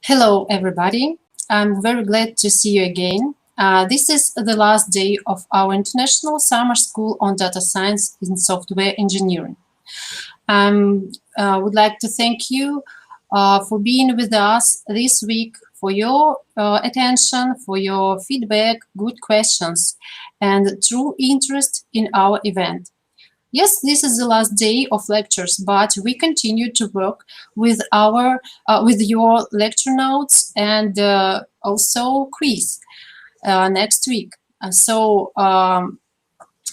Hello, everybody. I'm very glad to see you again. This is the last day of our International Summer School on Data Science in Software Engineering. I would like to thank you for being with us this week, for your attention, for your feedback, good questions, and true interest in our event. Yes, this is the last day of lectures, but we continue to work with your lecture notes and also quiz next week. At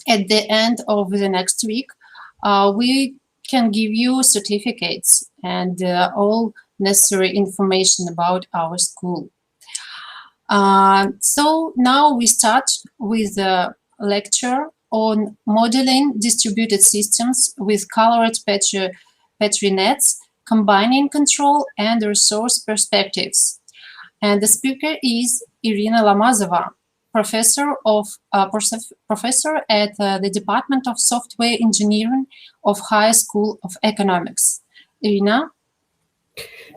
the end of the next week, we can give you certificates and all necessary information about our school. So now we start with the lecture on modeling distributed systems with colored Petri nets, combining control and resource perspectives. And the speaker is Irina Lomazova, professor at the Department of Software Engineering of High School of Economics. Irina?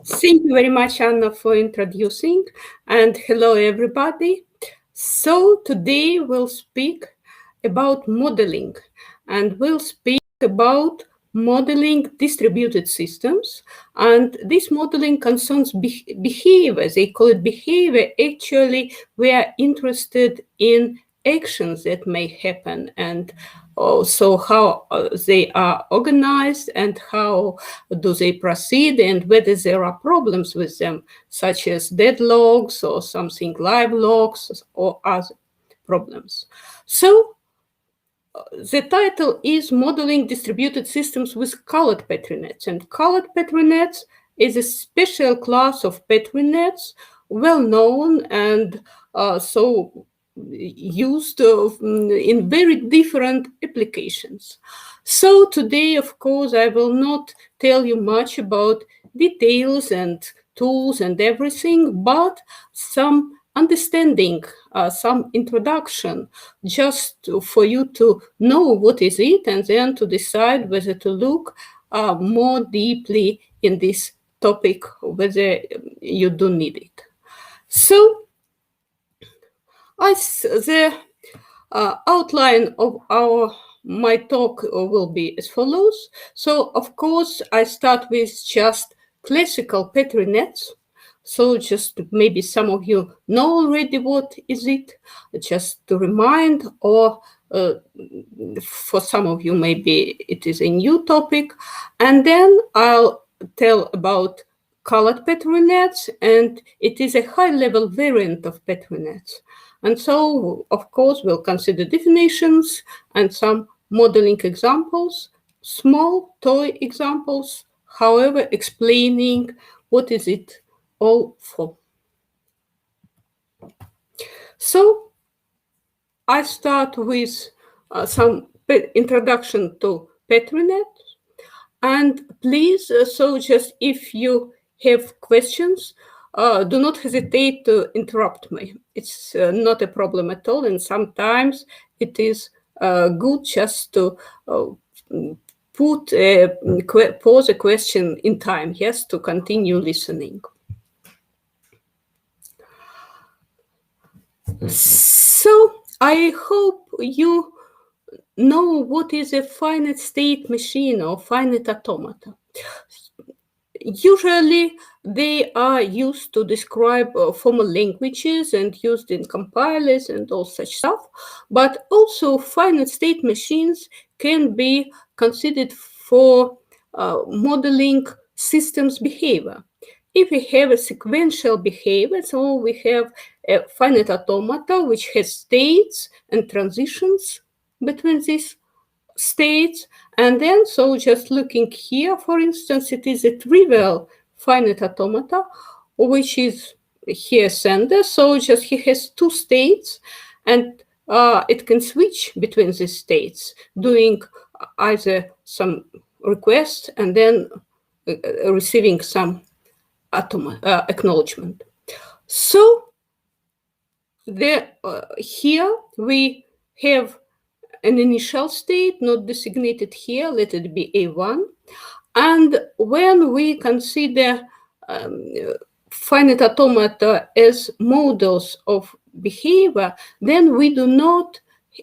Thank you very much, Anna, for introducing, and hello, everybody. So today we'll speak about modeling, and we'll speak about modeling distributed systems. And this modeling concerns behavior. They call it behavior. Actually, we are interested in actions that may happen and also how they are organized and how do they proceed and whether there are problems with them, such as deadlocks or something live logs or other problems. So the title is Modeling Distributed Systems with Colored Petri nets. And colored Petri nets is a special class of Petri nets, well known and so used in very different applications. So today, of course, I will not tell you much about details and tools and everything, but some understanding, some introduction, just for you to know what is it and then to decide whether to look more deeply in this topic, whether you do need it. So the outline of my talk will be as follows. So, of course, I start with just classical Petri nets. So just maybe some of you know already what is it, just to remind, or for some of you maybe it is a new topic. And then I'll tell about colored Petri nets, and it is a high-level variant of Petri nets. And so, of course, we'll consider definitions and some modeling examples, small toy examples, however, explaining what is it all for. So I start with some introduction to Petri nets. And please, so just if you have questions, do not hesitate to interrupt me. It's not a problem at all. And sometimes it is good just to pose a question in time, yes, to continue listening. So I hope you know what is a finite state machine or finite automata. Usually, they are used to describe formal languages and used in compilers and all such stuff. But also, finite state machines can be considered for modeling systems behavior. If we have a sequential behavior, so we have a finite automata which has states and transitions between these states. And then, so just looking here, for instance, it is a trivial finite automata, which is here sender. So just he has two states, and it can switch between these states, doing either some request and then receiving some acknowledgement. So here we have an initial state not designated here, let it be A1. And when we consider finite automata as models of behavior, then we do not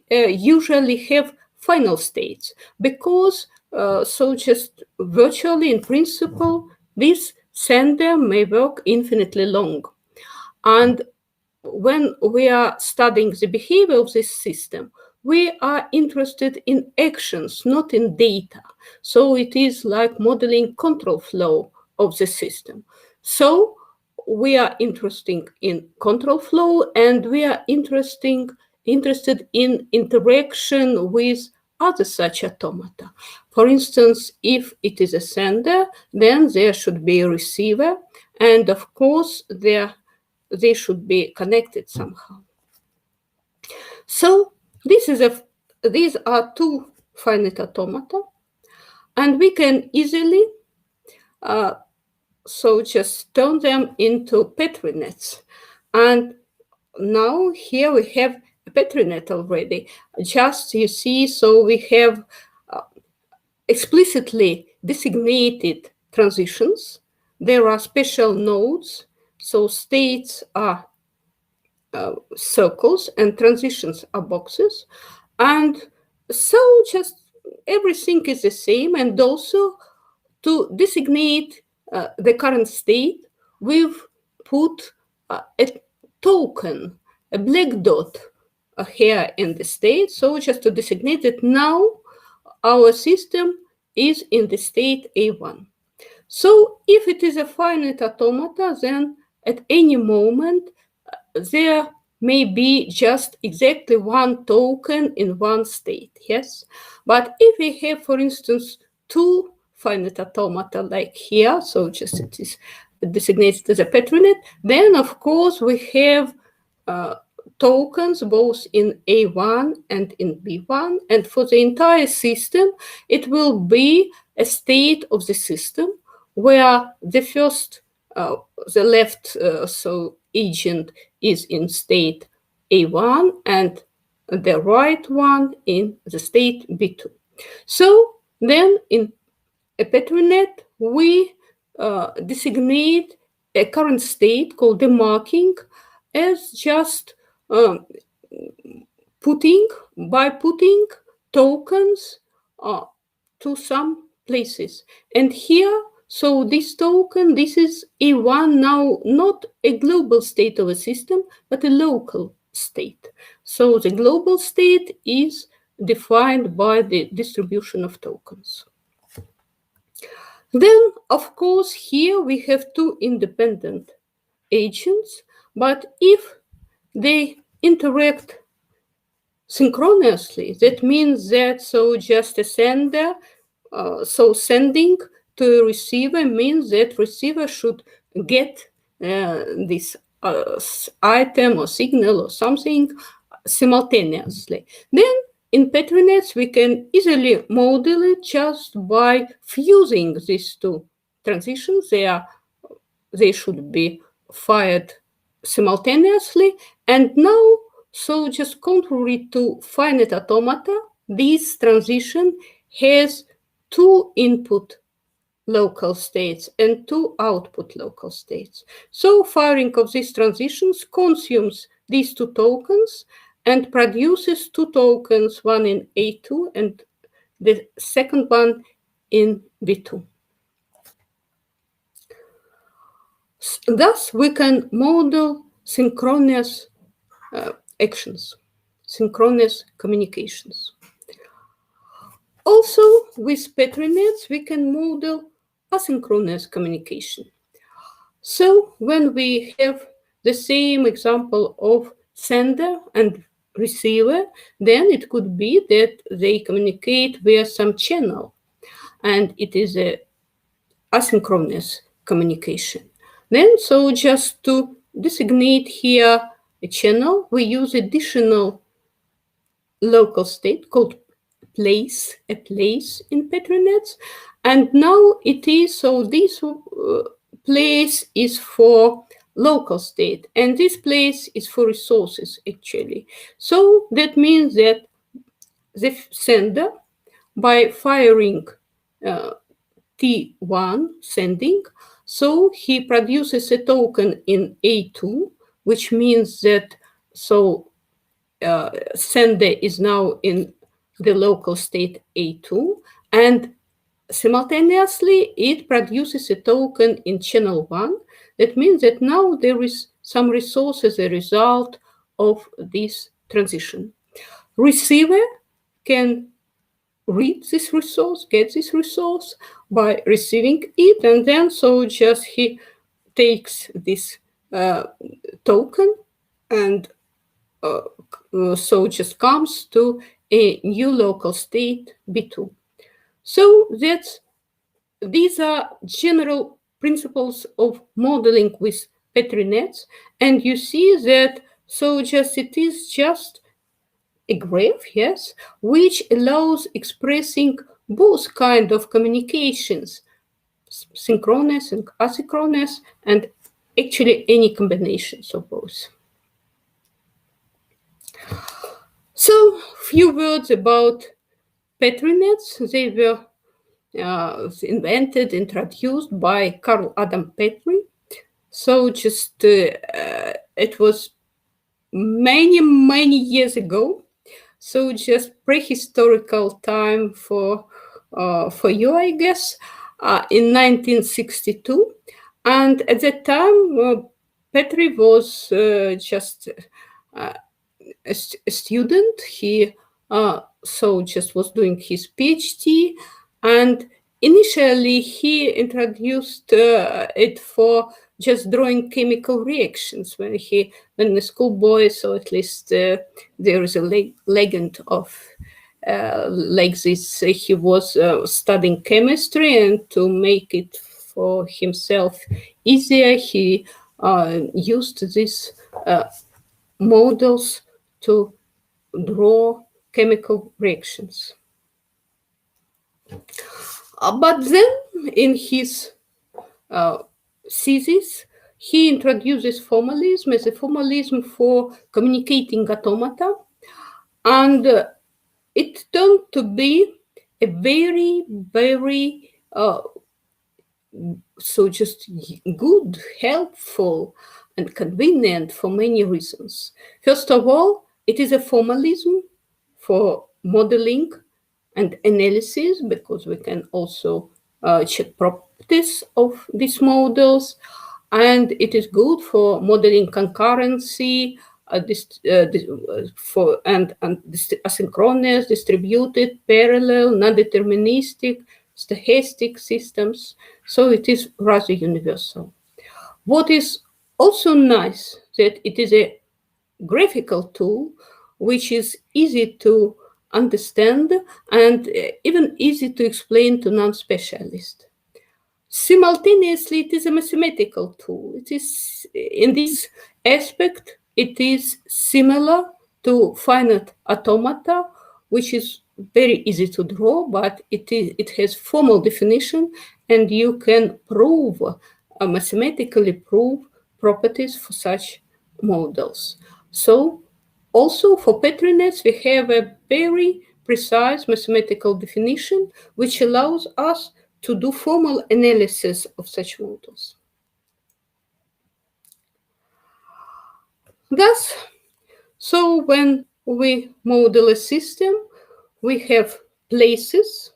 usually have final states, because so just virtually in principle, this sender may work infinitely long. And when we are studying the behavior of this system, we are interested in actions, not in data. So it is like modeling control flow of the system. So we are interested in control flow, and we are interested in interaction with other such automata. For instance, if it is a sender, then there should be a receiver, and of course they should be connected somehow. So these are two finite automata, and we can easily so just turn them into Petri nets. And now here we have a Petri net already. Just you see, so we have explicitly designated transitions. There are special nodes, so states are circles and transitions are boxes. And so just everything is the same. And also to designate the current state, we've put a token, a black dot here in the state. So just to designate that now our system is in the state A1. So if it is a finite automata, then at any moment there may be just exactly one token in one state, yes? But if we have, for instance, two finite automata like here, so just it is designated as a Petri net, then of course we have tokens both in A1 and in B1, and for the entire system it will be a state of the system where the first, the left so agent is in state A1 and the right one in the state B2. So then in a Petri net, we designate a current state called the marking as just putting tokens to some places. And here, so this token, this is A1 now, not a global state of a system, but a local state. So the global state is defined by the distribution of tokens. Then, of course, here we have two independent agents, but if they interact synchronously, that means that so just a sender, so sending to a receiver means that receiver should get this item or signal or something simultaneously. Then in Petri nets, we can easily model it just by fusing these two transitions. They should be fired simultaneously. And now, so just contrary to finite automata, this transition has two input local states and two output local states. So firing of these transitions consumes these two tokens and produces two tokens, one in A2 and the second one in B2. Thus, we can model synchronous actions, synchronous communications. Also, with Petri nets, we can model asynchronous communication. So when we have the same example of sender and receiver, then it could be that they communicate via some channel, and it is a asynchronous communication. Then, so just to designate here a channel, we use additional local state called place, a place in Petri nets. And now it is, so this place is for local state, and this place is for resources actually. So that means that the sender, by firing T1 sending, So he produces a token in A2, which means that sender is now in the local state A2, and simultaneously it produces a token in channel 1. That means that now there is some resource as a result of this transition. Receiver can read this resource, get this resource by receiving it, and then just he takes this token and just comes to a new local state B2. So these are general principles of modeling with Petri nets, and you see that it is just a graph, yes, which allows expressing both kind of communications, synchronous and asynchronous, and actually any combinations of both. So, few words about Petri nets. They were invented, introduced by Carl Adam Petri. So it was many years ago. So just prehistorical time for you, I guess, in 1962. And at that time, Petri was just a student. He just was doing his PhD, and initially he introduced it for just drawing chemical reactions when a schoolboy. So at least there is a legend of like this. He was studying chemistry, and to make it for himself easier, he used these models to draw chemical reactions. But then in his thesis, he introduces formalism as a formalism for communicating automata, and it turned to be a very just good, helpful, and convenient for many reasons. First of all, it is a formalism for modeling and analysis, because we can also check properties of these models, and it is good for modeling concurrency, asynchronous, distributed, parallel, non-deterministic, stochastic systems. So it is rather universal. What is also nice that it is a graphical tool which is easy to understand and even easy to explain to non-specialists. Simultaneously, it is a mathematical tool. It is, in this aspect, it is similar to finite automata, which is very easy to draw, but it has formal definition, and you can mathematically prove properties for such models. So also for Petri nets, we have a very precise mathematical definition, which allows us to do formal analysis of such models. Thus, so when we model a system, we have places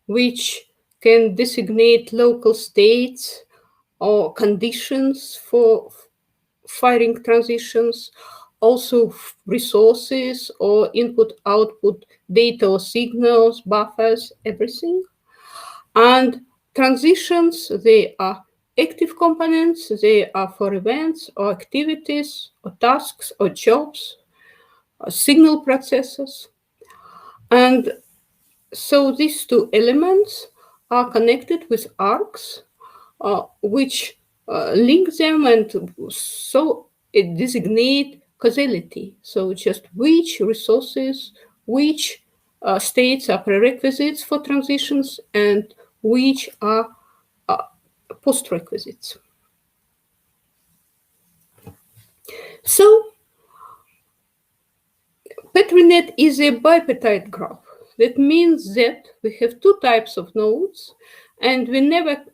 which can designate local states or conditions for firing transitions, also resources or input-output data or signals, buffers, everything. And transitions, they are active components, they are for events or activities or tasks or jobs, or signal processors. And so these two elements are connected with arcs, which link them, and so it designate causality. So just which resources, which states are prerequisites for transitions, and which are postrequisites. So Petri net is a bipetide graph. That means that we have two types of nodes, and we never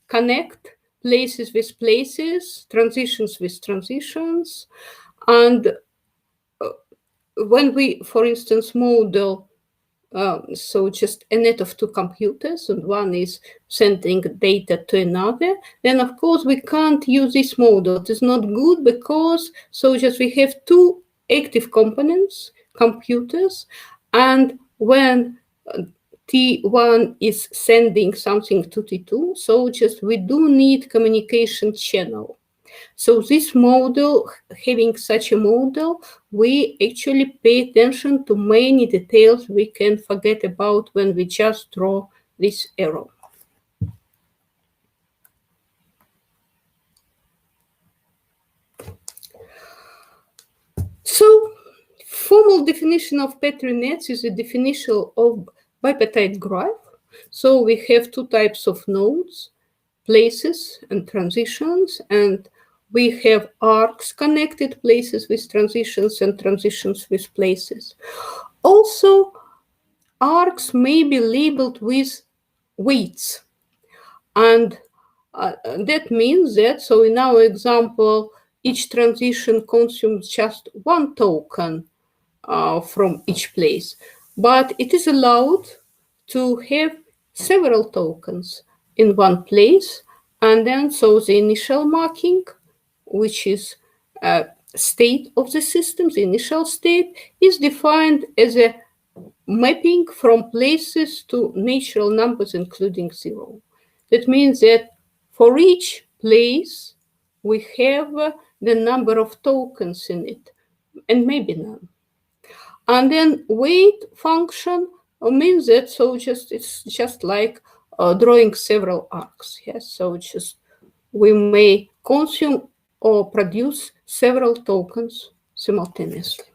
connect places with places, transitions with transitions. And when we, for instance, model so just a net of two computers, and one is sending data to another, then of course we can't use this model. It is not good because so just we have two active components, computers, and when T1 is sending something to T2, so just we do need communication channel. So this model, having such a model, we actually pay attention to many details we can forget about when we just draw this arrow. So, formal definition of Petri nets is a definition of bipartite graph. So we have two types of nodes, places and transitions, and we have arcs, connected places with transitions and transitions with places. Also, arcs may be labeled with weights. And that means that, so in our example, each transition consumes just one token from each place. But it is allowed to have several tokens in one place. And then, so the initial marking, which is a state of the system, the initial state, is defined as a mapping from places to natural numbers, including 0. That means that for each place, we have the number of tokens in it, and maybe none. And then weight function means that so just it's just like drawing several arcs. Yes, so just we may consume or produce several tokens simultaneously.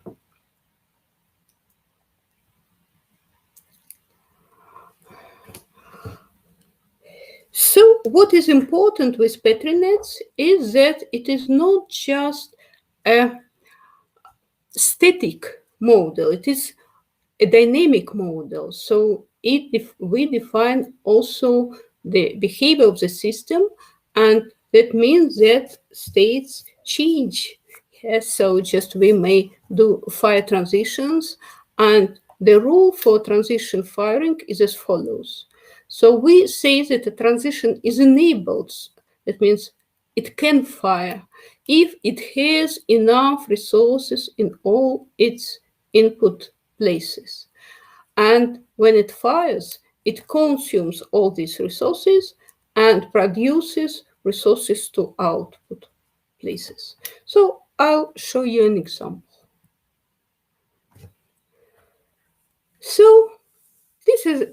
So what is important with Petri nets is that it is not just a static model, it is a dynamic model. So we define also the behavior of the system, and that means that states change. Yes, so just we may do fire transitions, and the rule for transition firing is as follows. So we say that a transition is enabled. That means it can fire if it has enough resources in all its input places. And when it fires, it consumes all these resources and produces resources to output places. So I'll show you an example. So this is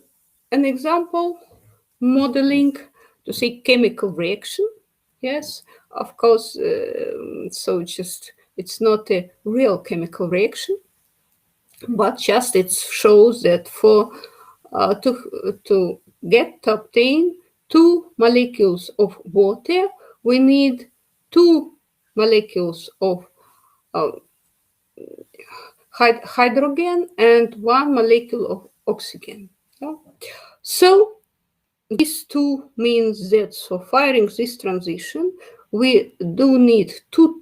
an example modeling, to say, chemical reaction. Yes, of course, so just it's not a real chemical reaction, but just it shows that for to obtain 2 molecules of water, we need 2 molecules of hydrogen and 1 molecule of oxygen. Yeah? So these two means that for firing this transition, we do need 2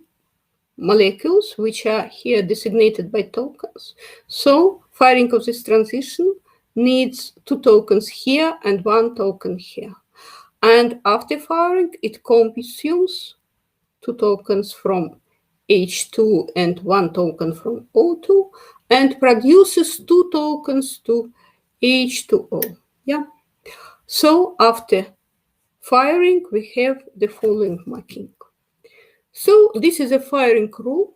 molecules, which are here designated by tokens. So firing of this transition needs 2 tokens here and 1 token here. And after firing, it consumes 2 tokens from H2 and 1 token from O2, and produces 2 tokens to H2O. Yeah. So after firing, we have the following marking. So this is a firing rule.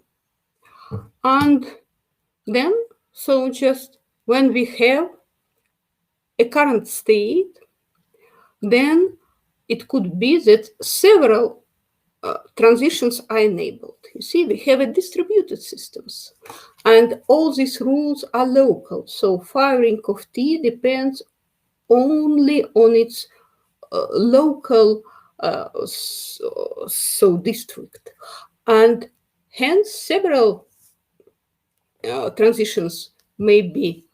And then, so just when we have a current state, then it could be that several transitions are enabled. You see, we have a distributed systems, and all these rules are local. So firing of T depends only on its local district, and hence several transitions may be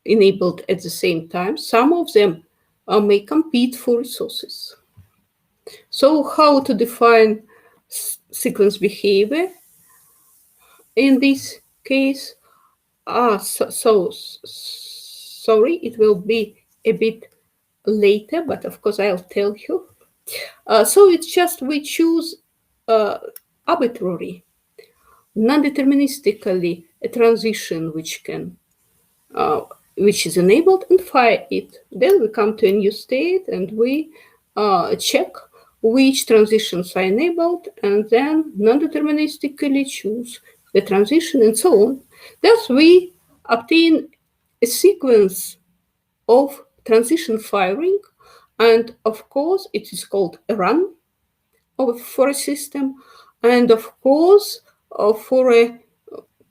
enabled at the same time. Some of them may compete for resources. So how to define sequence behavior in this case? Sorry, it will be a bit later, but of course I'll tell you. So it's just we choose arbitrary, non-deterministically a transition which is enabled and fire it. Then we come to a new state and we check which transitions are enabled and then non-deterministically choose the transition and so on. Thus we obtain a sequence of transition firing, and of course it is called a run for a system, and of course for a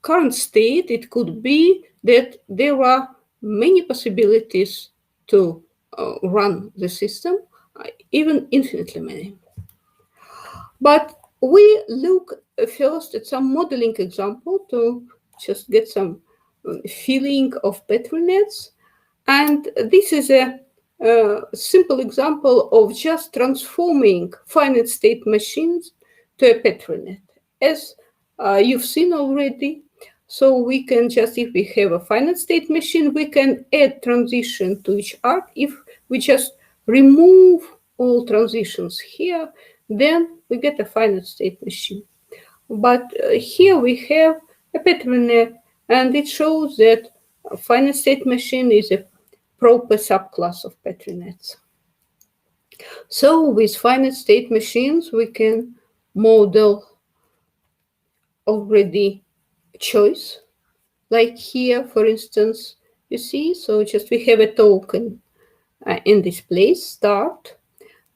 current state it could be that there are many possibilities to run the system, even infinitely many. But we look first at some modeling example to just get some feeling of Petri nets. And this is a simple example of just transforming finite state machines to a Petri net. As you've seen already, so we can just, if we have a finite state machine, we can add transition to each arc. If we just remove all transitions here, then we get a finite state machine. But here we have a Petri net, and it shows that a finite state machine is a proper subclass of Petri nets. So with finite state machines, we can model already choice. Like here, for instance, you see, so just we have a token in this place, start,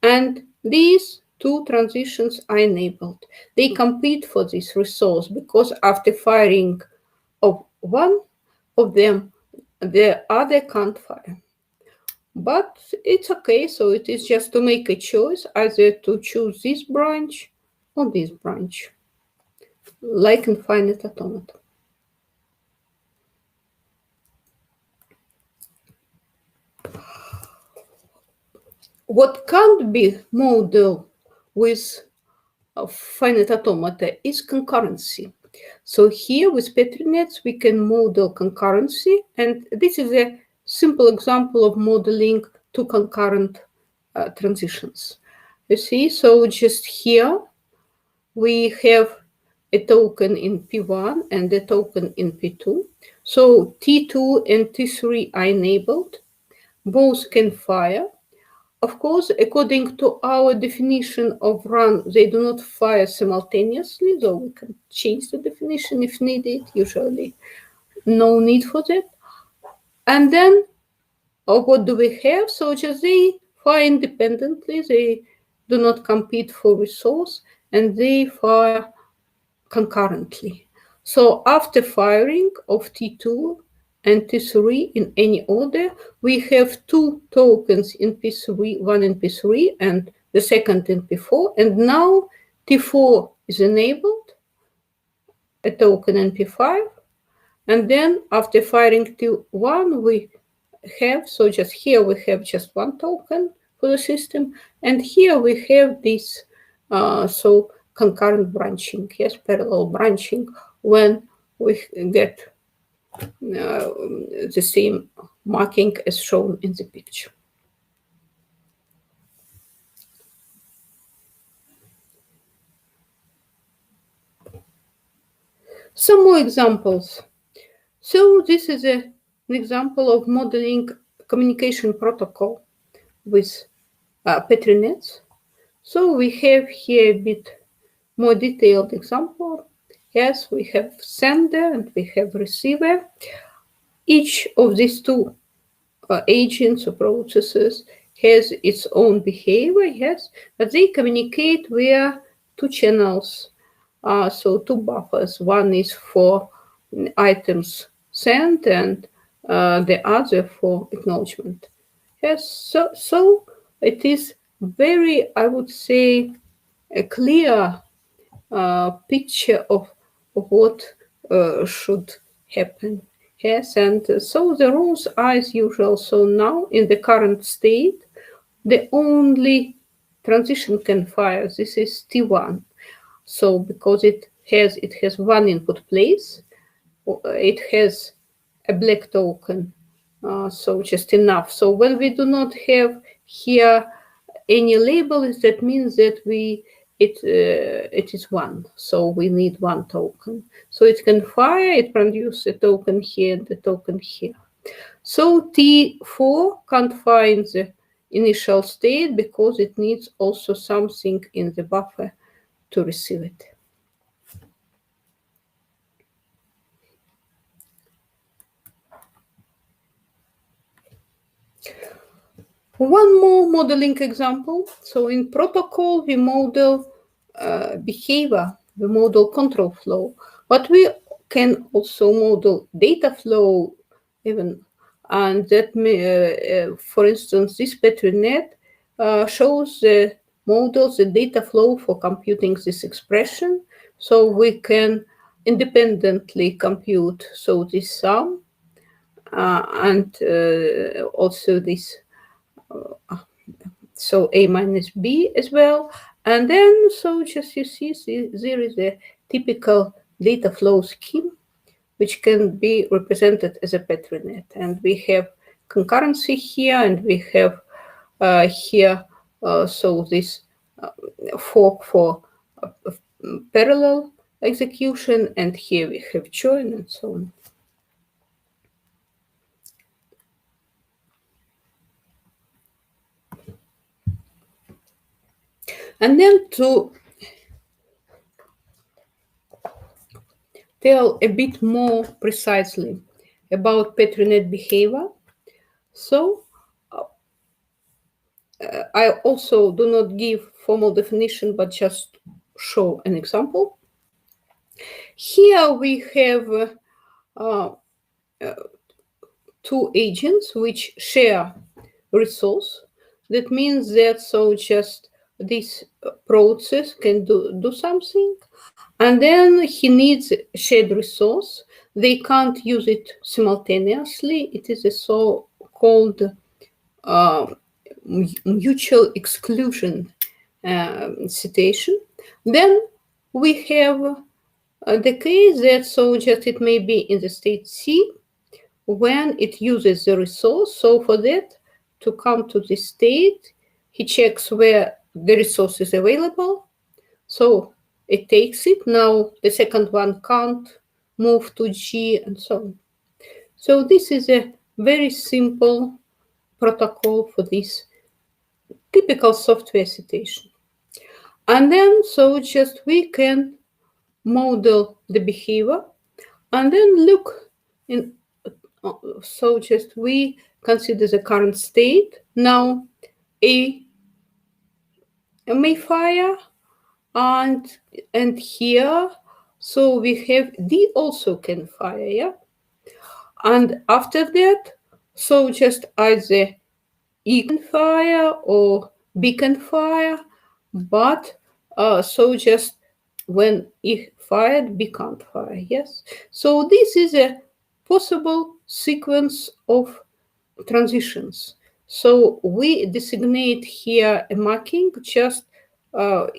and these two transitions are enabled. They compete for this resource because after firing of one of them, the other can't fire. But it's okay, so it is just to make a choice, either to choose this branch or this branch, like in finite automata. What can't be modeled with finite automata is concurrency. So here with Petri nets, we can model concurrency, and this is a simple example of modeling two concurrent transitions. You see, so just here we have a token in P1 and a token in P2. So T2 and T3 are enabled. Both can fire. Of course, according to our definition of run, they do not fire simultaneously, though we can change the definition if needed. Usually, no need for that. And then, what do we have? So just they fire independently. They do not compete for resource, and they fire concurrently. So after firing of T2 and P3 in any order, we have two tokens in P3, one in P3 and the second in P4. And now T4 is enabled, a token in P5. And then after firing T1, we have, so just here we have just one token for the system. And here we have this, so concurrent branching, yes, parallel branching, when we get the same marking as shown in the picture. Some more examples. So this is an example of modeling communication protocol with Petri nets. So we have here a bit more detailed example. Yes, we have sender and we have receiver. Each of these two agents or processes has its own behavior, yes, but they communicate via two channels. So two buffers. One is for items sent and the other for acknowledgement. Yes, so it is very, I would say, a clear picture of what should happen. Yes, and so the rules are as usual. So now in the current state, the only transition can fire. This is T1. So because it has one input place, it has a black token, so just enough. So when we do not have here any labels, that means that it is one. So we need one token. So it can fire, it produces a token here and a token here. So T4 can't find the initial state because it needs also something in the buffer to receive it. One more modeling example. So in protocol, we model behavior, we model control flow, but we can also model data flow even. And that, for instance, this Petri net shows the models the data flow for computing this expression. So we can independently compute so this sum and also this so A minus B as well. And then, so just you see, there is a typical data flow scheme, which can be represented as a Petri net. And we have concurrency here, and we have here, so this fork for parallel execution, and here we have join and so on. And then to tell a bit more precisely about Petri net behavior, so I also do not give formal definition, but just show an example. Here we have two agents which share resource. That means that so just this process can do something, and then he needs shared resource. They can't use it simultaneously. It is a so-called mutual exclusion situation. Then we have the case that so just it may be in the state C when it uses the resource. So for that to come to this state, he checks where the resource is available. So it takes it. Now the second one can't move to G and so on. So this is a very simple protocol for this typical software situation. And then so just we can model the behavior and then look in. So just we consider the current state. Now A may fire and here, so we have D also can fire, yeah? And after that, so just either E can fire or B can fire, but so just when E fired, B can't fire, yes? So this is a possible sequence of transitions. So we designate here a marking just all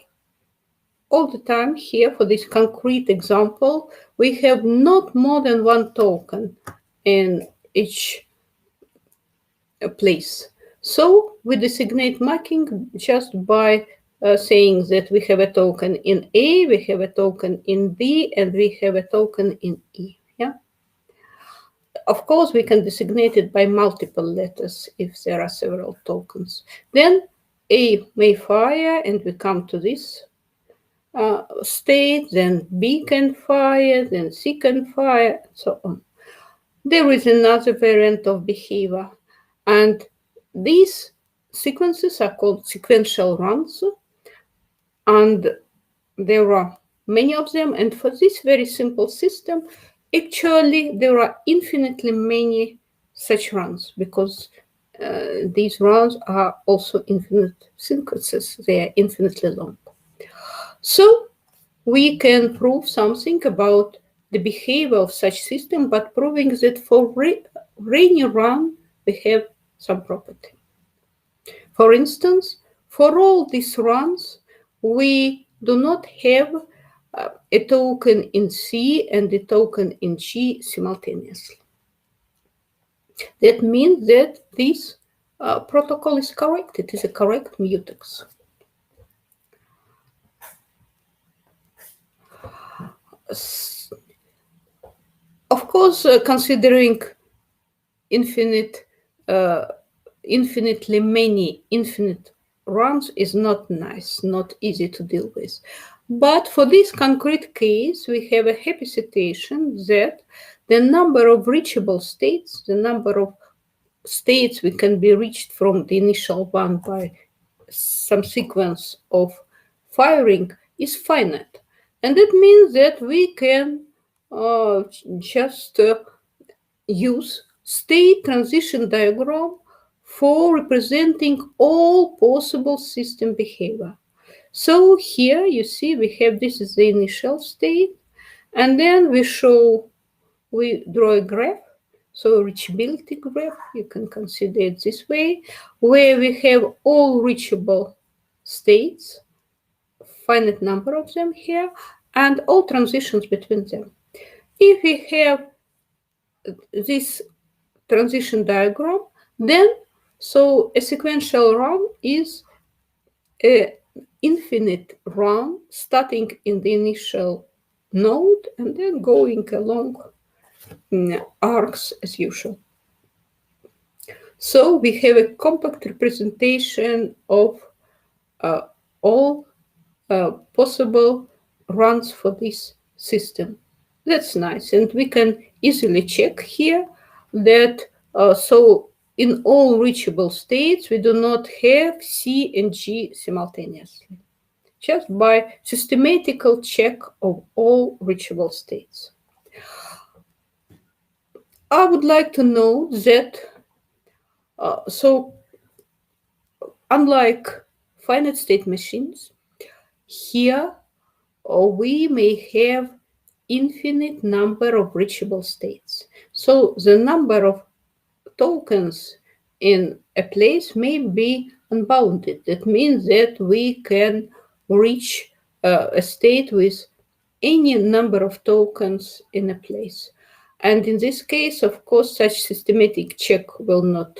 the time here for this concrete example. We have not more than one token in each place. So we designate marking just by saying that we have a token in A, we have a token in B, and we have a token in E. Yeah. Of course, we can designate it by multiple letters if there are several tokens. Then A may fire, and we come to this state, then B can fire, then C can fire, and so on. There is another variant of behavior, and these sequences are called sequential runs, and there are many of them. And for this very simple system, actually, there are infinitely many such runs because these runs are also infinite sequences. They are infinitely long. So we can prove something about the behavior of such system, but proving that for any run, we have some property. For instance, For all these runs, we do not have a token in C and a token in G simultaneously. That means that this protocol is correct. It is a correct mutex. Of course, considering infinitely many infinite runs is not nice, not easy to deal with. But for this concrete case, we have a happy situation that the number of reachable states, the number of states we can be reached from the initial one by some sequence of firing is finite. And that means that we can just use state transition diagram for representing all possible system behavior. So here you see we have this is the initial state, and then we draw a graph, so a reachability graph, you can consider it this way, where we have all reachable states, finite number of them here, and all transitions between them. If we have this transition diagram, then so a sequential run is an infinite run starting in the initial node and then going along arcs as usual. So we have a compact representation of all possible runs for this system. That's nice. And we can easily check here that so in all reachable states, we do not have C and G simultaneously, just by systematical check of all reachable states. I would like to note that so unlike finite state machines, here we may have infinite number of reachable states. So the number of tokens in a place may be unbounded. That means that we can reach a state with any number of tokens in a place. And in this case, of course, such systematic check will not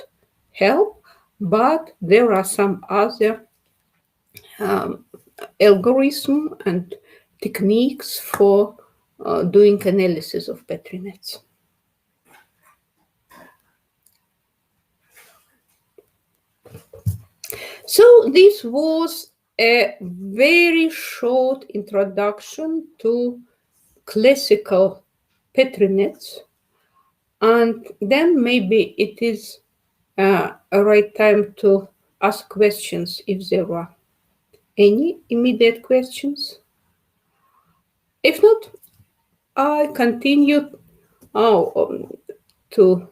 help, but there are some other algorithm and techniques for doing analysis of Petri nets. So this was a very short introduction to classical Petri nets, and then maybe it is a right time to ask questions if there are any immediate questions. If not, I continue to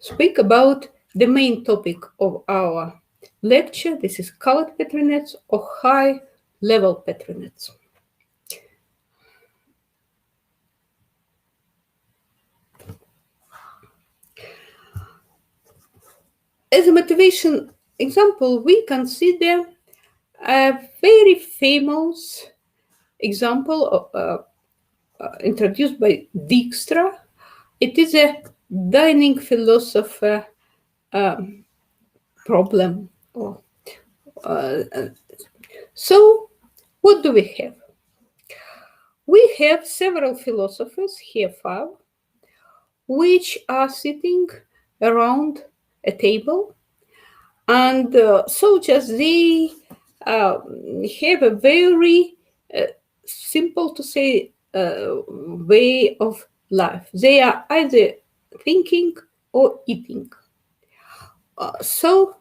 speak about the main topic of our lecture. This is colored Petri nets or high-level Petri nets. As a motivation example, we consider a very famous example introduced by Dijkstra. It is a dining philosopher problem. So what do we have? We have several philosophers, here 5, which are sitting around a table, and so just they have a very simple to say way of life. They are either thinking or eating. So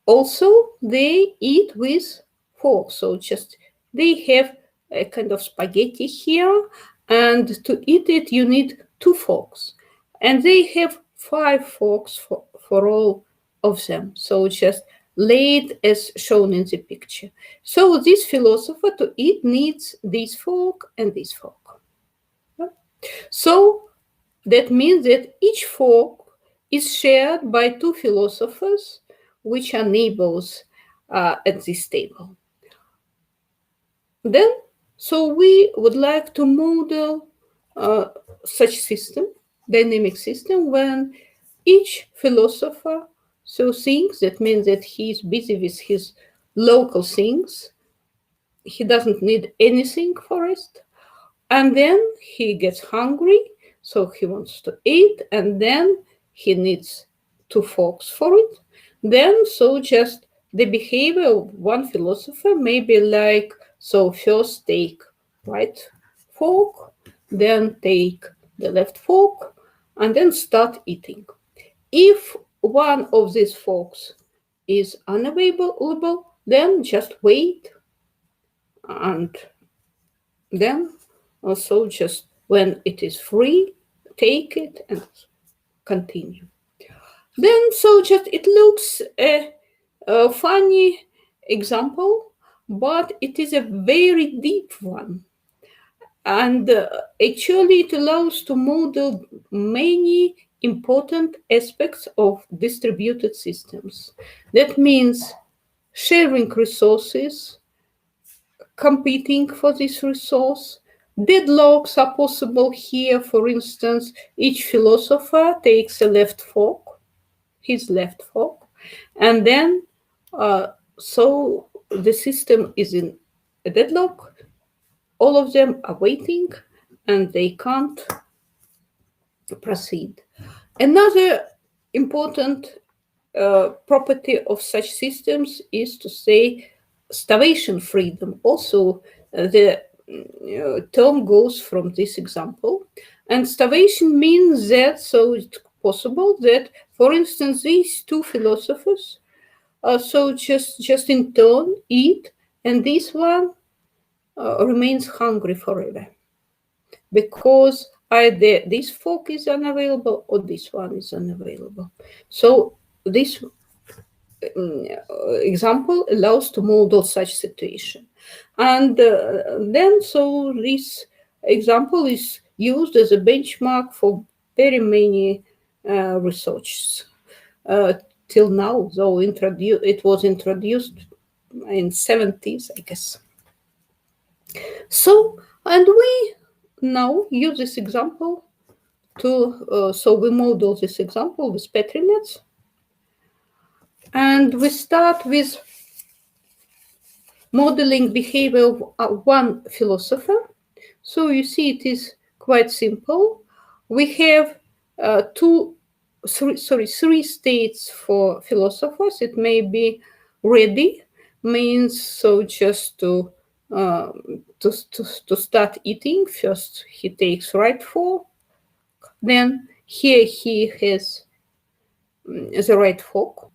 also they eat with fork. So just they have a kind of spaghetti here, and to eat it you need 2 forks. And they have 5 forks for all of them. So just laid as shown in the picture. So this philosopher to eat needs this fork and this fork. So that means that each fork is shared by 2 philosophers, which are neighbors at this table. Then, so we would like to model such system, dynamic system, when each philosopher so thinks, that means that he is busy with his local things, he doesn't need anything for it, and then he gets hungry, so he wants to eat, and then he needs two forks for it. Then, so just the behavior of one philosopher may be like, so first take right fork, then take the left fork, and then start eating. If one of these forks is unavailable, then just wait, and then also just when it is free, take it and continue. Then, so just it looks a funny example, but it is a very deep one. And actually, it allows to model many important aspects of distributed systems. That means sharing resources, competing for this resource. Deadlocks are possible here. For instance, each philosopher takes a left fork, his left fork, and then so the system is in a deadlock. All of them are waiting and they can't proceed. Another important property of such systems is to say starvation freedom. Also, the term goes from this example. And starvation means that, so it's possible that, for instance, these two philosophers so just in turn eat, and this one remains hungry forever, because either this fork is unavailable or this one is unavailable. So this example allows to model such situation. And then, so this example is used as a benchmark for very many researches till now, though it was introduced in 70s, I guess. So, and we now use this example to, so we model this example with Petri nets. And we start with modeling behavior of one philosopher. So you see it is quite simple. We have three states for philosophers. It may be ready, means so just to start eating. First he takes right fork, then here he has the right fork,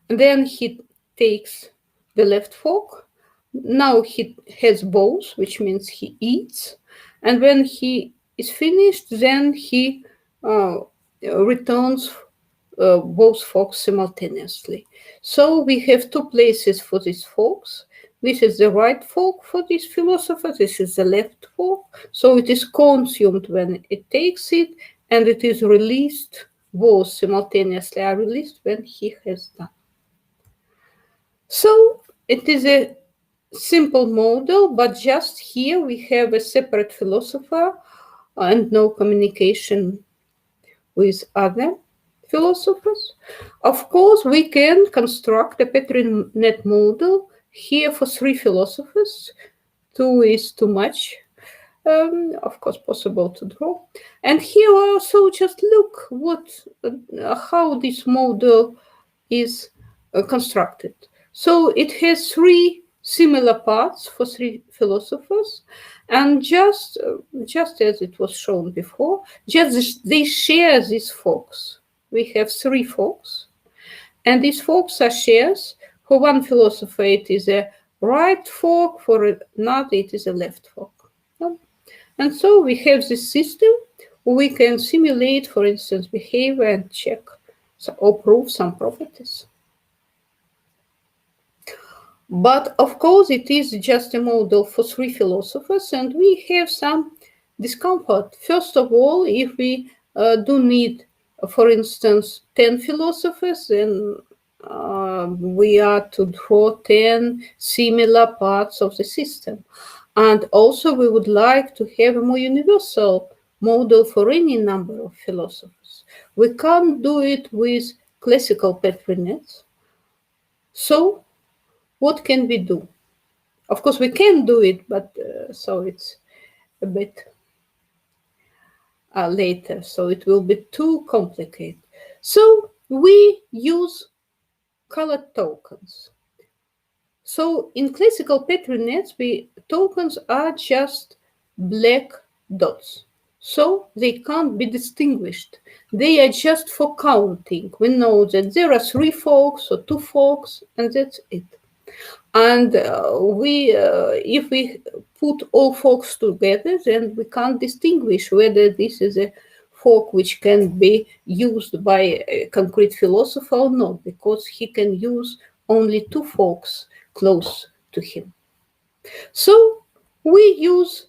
then he takes the left fork. Now he has both, which means he eats, and when he is finished, then he returns both forks simultaneously. So we have two places for these forks. This is the right fork for this philosopher, this is the left fork. So it is consumed when it takes it, and it is released, both simultaneously are released when he has done. So it is a simple model, but just here we have a separate philosopher and no communication with other philosophers. Of course, we can construct a Petri net model here for three philosophers. Two is too much, of course, possible to draw. And here also just look how this model is constructed. So it has three similar parts for three philosophers, and just as it was shown before, just they share these forks. We have three forks, and these forks are shares. For one philosopher, it is a right fork, for another, it is a left fork. And so we have this system. We can simulate, for instance, behavior and check or prove some properties. But of course, it is just a model for three philosophers, and we have some discomfort. First of all, if we do need, for instance, 10 philosophers, then we are to draw 10 similar parts of the system. And also we would like to have a more universal model for any number of philosophers. We can't do it with classical Petri nets. So what can we do? Of course, we can do it, but so it's a bit later, so it will be too complicated. So we use colored tokens. So in classical Petri nets, tokens are just black dots. So they can't be distinguished. They are just for counting. We know that there are 3 forks or 2 forks, and that's it. And if we put all forks together, then we can't distinguish whether this is a fork which can be used by a concrete philosopher or not, because he can use only 2 forks close to him. So we use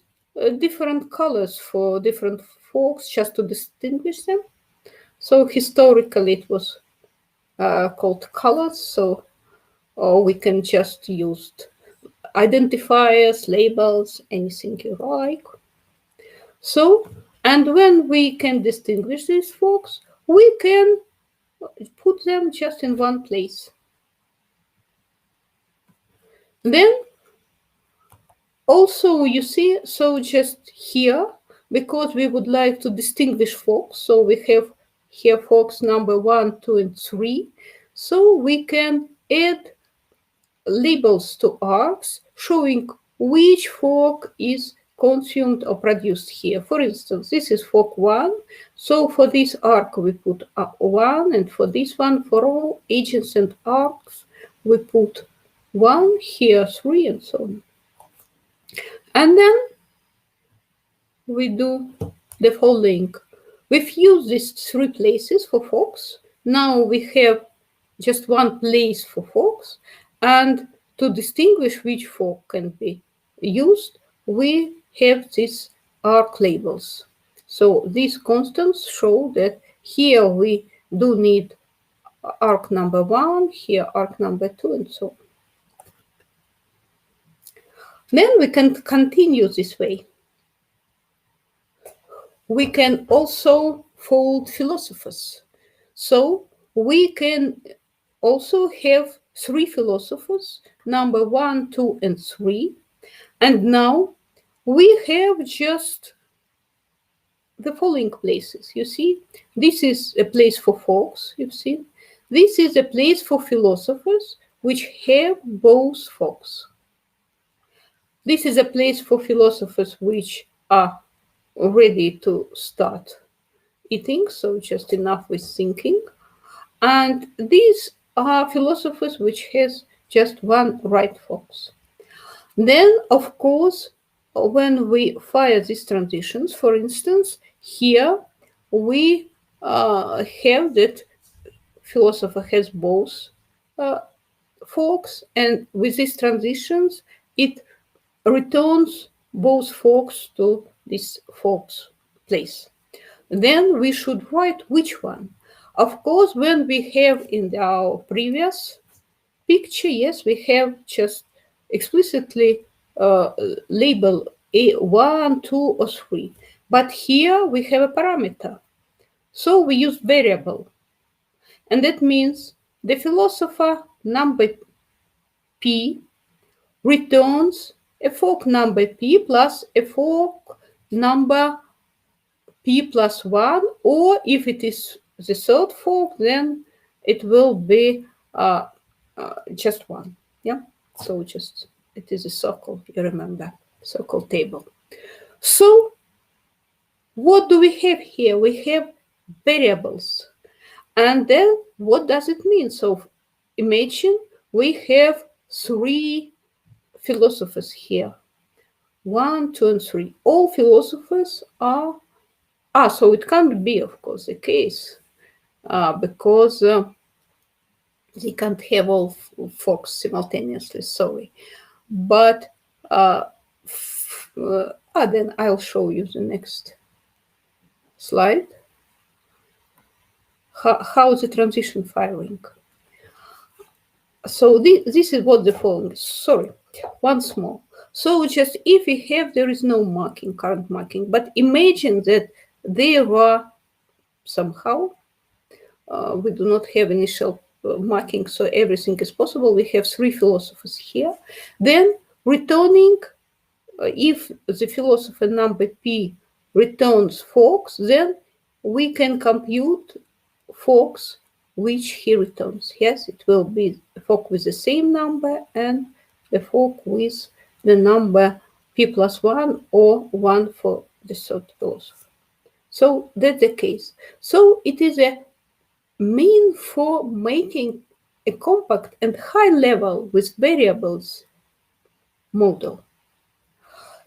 different colors for different forks just to distinguish them. So historically it was called colors, so or we can just use identifiers, labels, anything you like. So, and when we can distinguish these forks, we can put them just in one place. Then also you see, so just here, because we would like to distinguish forks, so we have here forks number 1, 2, and 3. So we can add labels to arcs showing which fork is consumed or produced here. For instance, this is fork 1. So for this arc we put 1, and for this one, for all agents and arcs, we put 1, here 3, and so on. And then we do the following. We've used these 3 places for forks. Now we have just 1 place for forks, and to distinguish which fork can be used, we have these arc labels. So these constants show that here we do need arc number 1, here arc number 2, and so on. Then we can continue this way. We can also fold philosophers. So we can also have 3 philosophers, number 1, 2, and 3. And now we have just the following places. You see, this is a place for forks, you've seen. This is a place for philosophers which have both forks. This is a place for philosophers which are ready to start eating, so just enough with thinking. And these are philosophers which has just 1 right forks. Then, of course, when we fire these transitions, for instance, here we have that philosopher has both forks, and with these transitions, it returns both forks to this forks place. Then we should write which one. Of course, when we have in our previous picture, yes, we have just explicitly label A1, 2, or 3. But here we have a parameter. So we use variable. And that means the philosopher number P returns a fork number P plus a fork number P plus 1, or if it is the 3rd fork, then it will be just 1. Yeah, so just it is a circle, you remember, circle table. So what do we have here? We have variables. And then what does it mean? So imagine we have 3 philosophers here. 1, 2, and 3. All philosophers are so it can't be, of course, the case, because they can't have all forks simultaneously, sorry. But then I'll show you the next slide. How the transition firing. So this is what the following is. Sorry, once more. So just if we have, there is no marking, current marking, but imagine that there were somehow, we do not have initial marking, so everything is possible. We have 3 philosophers here. Then returning, if the philosopher number P returns forks, then we can compute forks which he returns. Yes, it will be a fork with the same number and a fork with the number P plus 1 or 1 for the third philosopher. So that's the case. So it is a mean for making a compact and high level with variables model.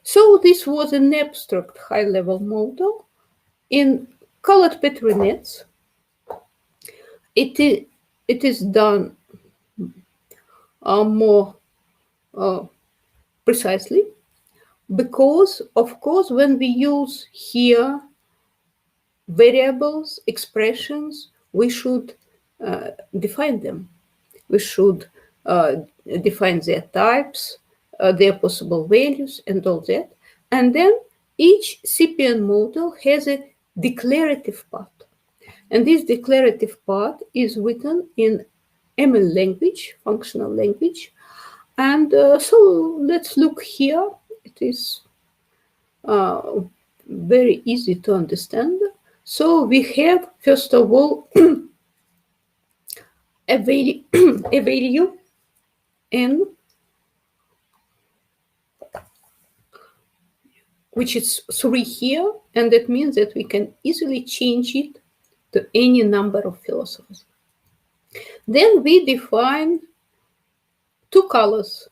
So this was an abstract high level model. In colored Petri nets, it is done more precisely, because of course when we use here variables, expressions, we should define them. We should define their types, their possible values, and all that. And then each CPN model has a declarative part. And this declarative part is written in ML language, functional language. And so let's look here. It is very easy to understand. So we have, first of all, a value n, which is 3 here, and that means that we can easily change it to any number of philosophers. Then we define 2 colors.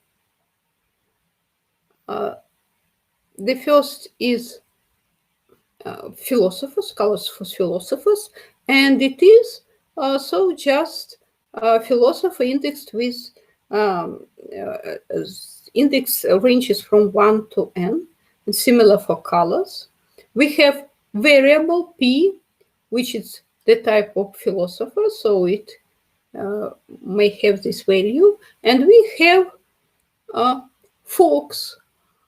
The first is philosophers, colors for philosophers, and it is so just philosopher indexed with index ranges from 1 to n, and similar for colors. We have variable p, which is the type of philosopher, so it may have this value, and we have forks,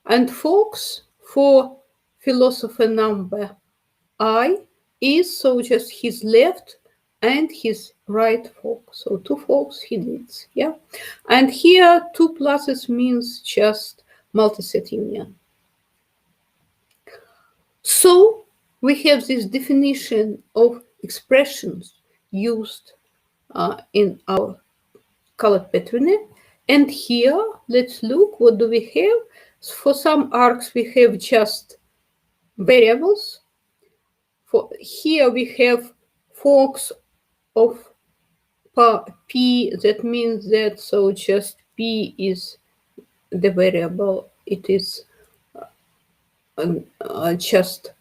and forks for philosopher number I is so just his left and his right fork. So 2 forks he needs, yeah. And here 2 pluses means just multiset union. So we have this definition of expressions used in our colored Petri net. And here, let's look, what do we have? For some args, we have just variables. For here, we have forks of p, that means that, so just p is the variable, it is just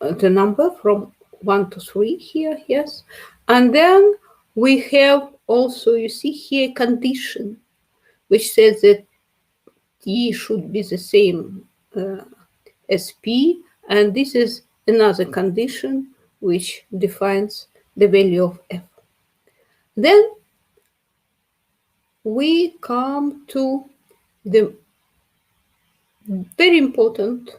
the number from 1 to 3 here, yes. And then we have also, you see here, a condition, which says that t should be the same as p, and this is another condition which defines the value of f. Then we come to the very important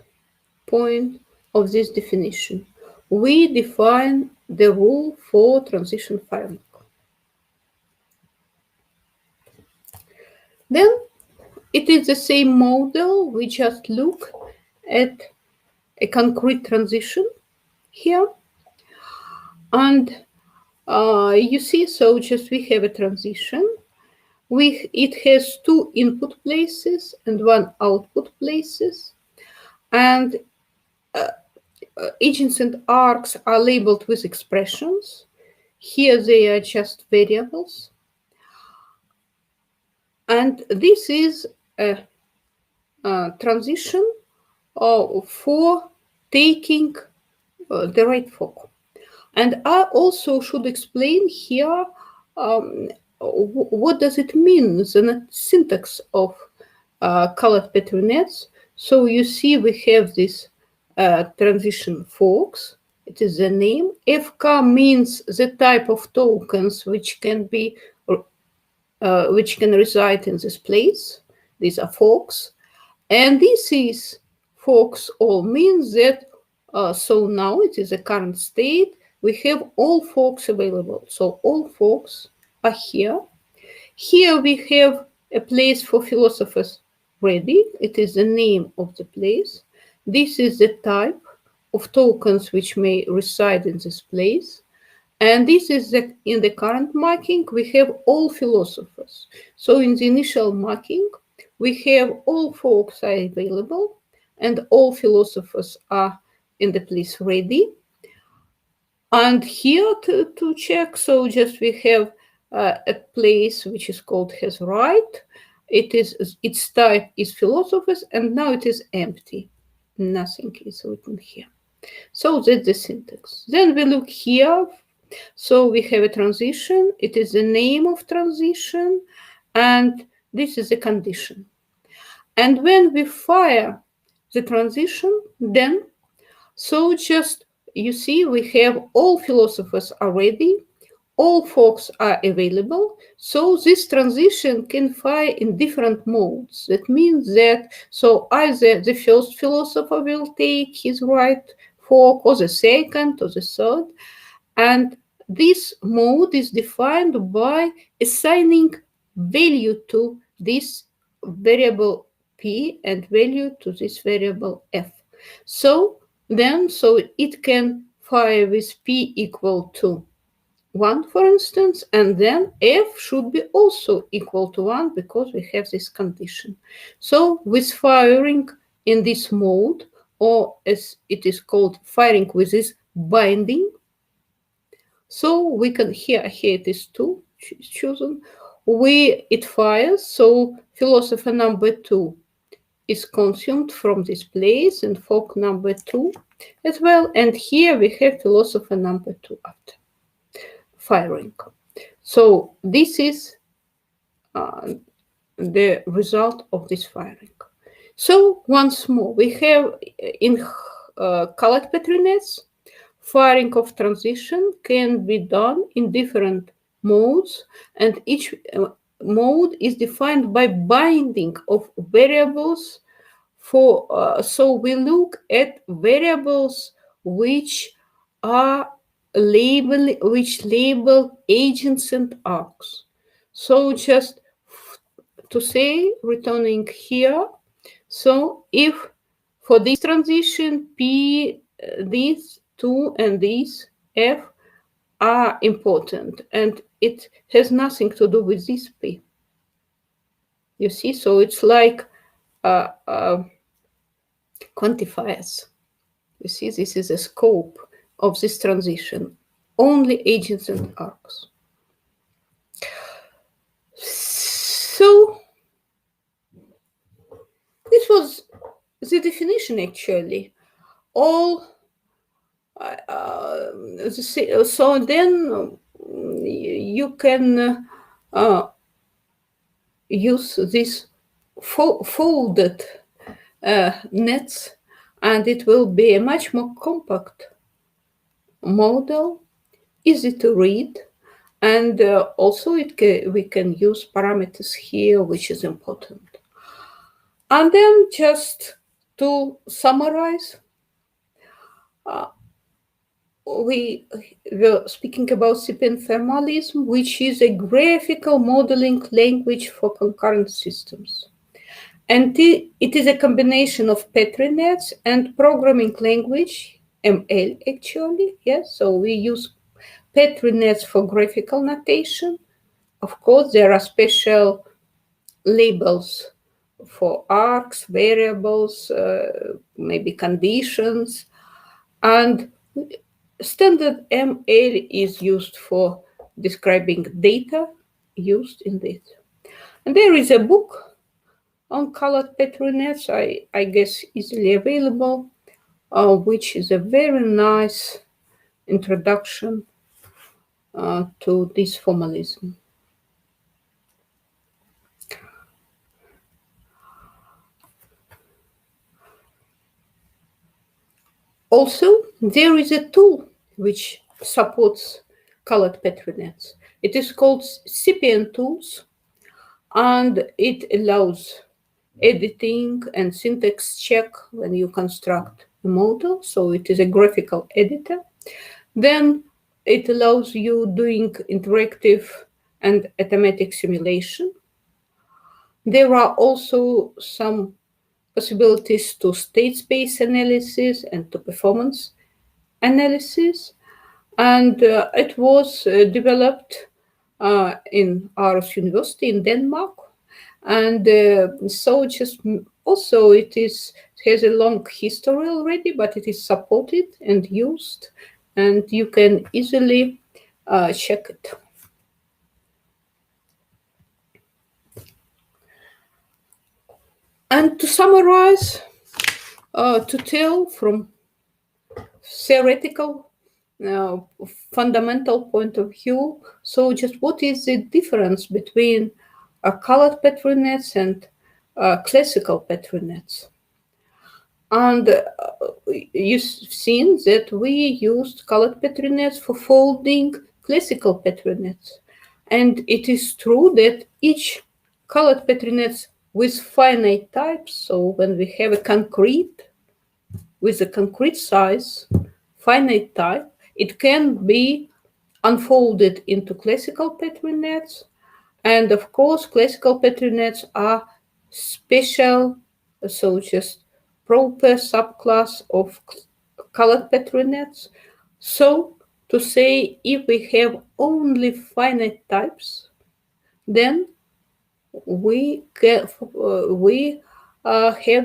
point of this definition. We define the rule for transition framework. Then it is the same model. We just look at a concrete transition here. And you see, so just we have a transition. It has 2 input places and 1 output places. And agents and args are labeled with expressions. Here they are just variables. And this is a transition for taking the right fork. And I also should explain here what does it mean, the syntax of colored Petri nets. So you see we have this transition forks. It is the name. FK means the type of tokens which can be which can reside in this place. These are forks. And this is forks all means that, so now it is a current state. We have all forks available. So all forks are here. Here we have a place for philosophers ready. It is the name of the place. This is the type of tokens which may reside in this place. And this is in the current marking, we have all philosophers. So in the initial marking, we have all forks are available and all philosophers are in the place ready. And here to check, so just we have a place which is called has right. Its type is philosophers, and now it is empty. Nothing is written here. So that's the syntax. Then we look here. So we have a transition. It is the name of transition, and this is a condition. And when we fire the transition, then, so just, you see, we have all philosophers are ready, all forks are available. So this transition can fire in different modes. That means that, so either the first philosopher will take his right fork, or the second, or the third. And this mode is defined by assigning value to this variable p and value to this variable f. So then, so it can fire with p equal to 1, for instance, and then f should be also equal to 1 because we have this condition. So with firing in this mode, or as it is called, firing with this binding, so we can, here it is 2 chosen, it fires, so philosopher number 2 is consumed from this place, and fork number 2 as well, and here we have philosopher number 2 after firing. So this is the result of this firing. So once more, we have in colored Petri nets, firing of transition can be done in different modes, and each mode is defined by binding of variables. So we look at variables which are label agents and arcs. So just to say, returning here, so if for this transition p, these 2 and these f are important, and it has nothing to do with this p. You see, so it's like quantifiers. You see, this is a scope of this transition, only agents and arcs. So this was the definition, actually. All so then you can use these folded nets, and it will be a much more compact model, easy to read, and also we can use parameters here, which is important. And then just to summarize, we were speaking about CPN formalism, which is a graphical modeling language for concurrent systems. And it is a combination of Petri nets and programming language, ML actually, yes. So we use Petri nets for graphical notation. Of course, there are special labels for arcs, variables, maybe conditions, and standard ML is used for describing data used in this. And there is a book on colored Petri nets, I guess easily available, which is a very nice introduction to this formalism. Also, there is a tool which supports colored Petri nets. It is called CPN tools. and it allows editing and syntax check when you construct a model. So it is a graphical editor. Then it allows you doing interactive and automatic simulation. There are also some possibilities to state space analysis and to performance analysis. And it was developed in Aarhus University in Denmark. And so just also it has a long history already, but it is supported and used, and you can easily check it. And to summarize, to tell from theoretical fundamental point of view, so just what is the difference between colored Petri nets and classical Petri nets? And you've seen that we used colored Petri nets for folding classical Petri nets. And it is true that each colored Petri nets with finite types, so when we have a concrete with a concrete size, finite type, it can be unfolded into classical Petri nets. And of course, classical Petri nets are special, so just proper subclass of colored Petri nets. So to say, if we have only finite types, then we have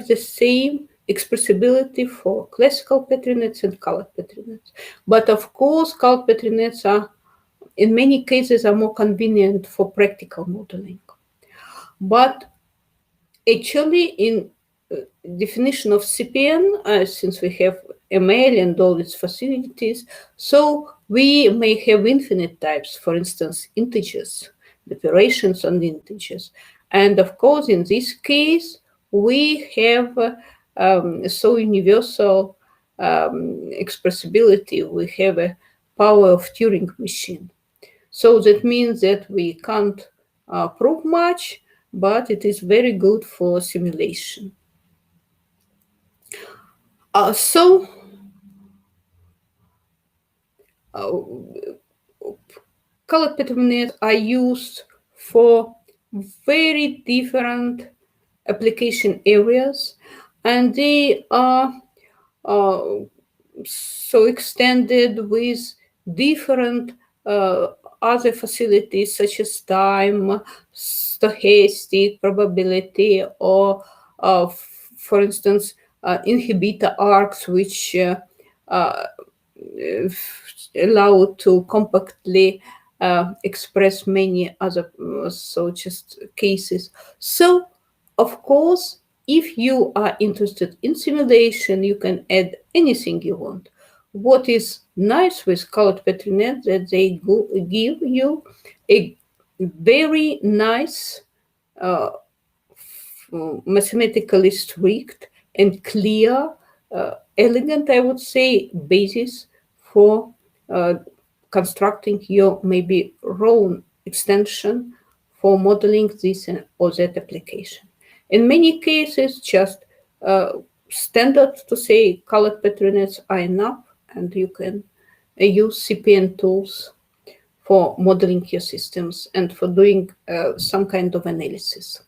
the same expressibility for classical Petri nets and colored Petri nets. But of course, colored Petri nets are, in many cases, are more convenient for practical modeling. But actually, in definition of CPN, since we have ML and all its facilities, so we may have infinite types, for instance, integers, the operations on the integers. And of course, in this case, we have so universal expressibility. We have a power of Turing machine. So that means that we can't prove much, but it is very good for simulation. Colored Petri nets are used for very different application areas, and they are so extended with different other facilities such as time, stochastic probability, or for instance, inhibitor arcs, which allow to compactly express many other so just cases. So, of course, if you are interested in simulation, you can add anything you want. What is nice with colored Petri net that they give you a very nice, mathematically strict and clear, elegant, I would say, basis for constructing your maybe own extension for modeling this or that application. In many cases, just standard to say colored Petri nets are enough, and you can use CPN tools for modeling your systems and for doing some kind of analysis.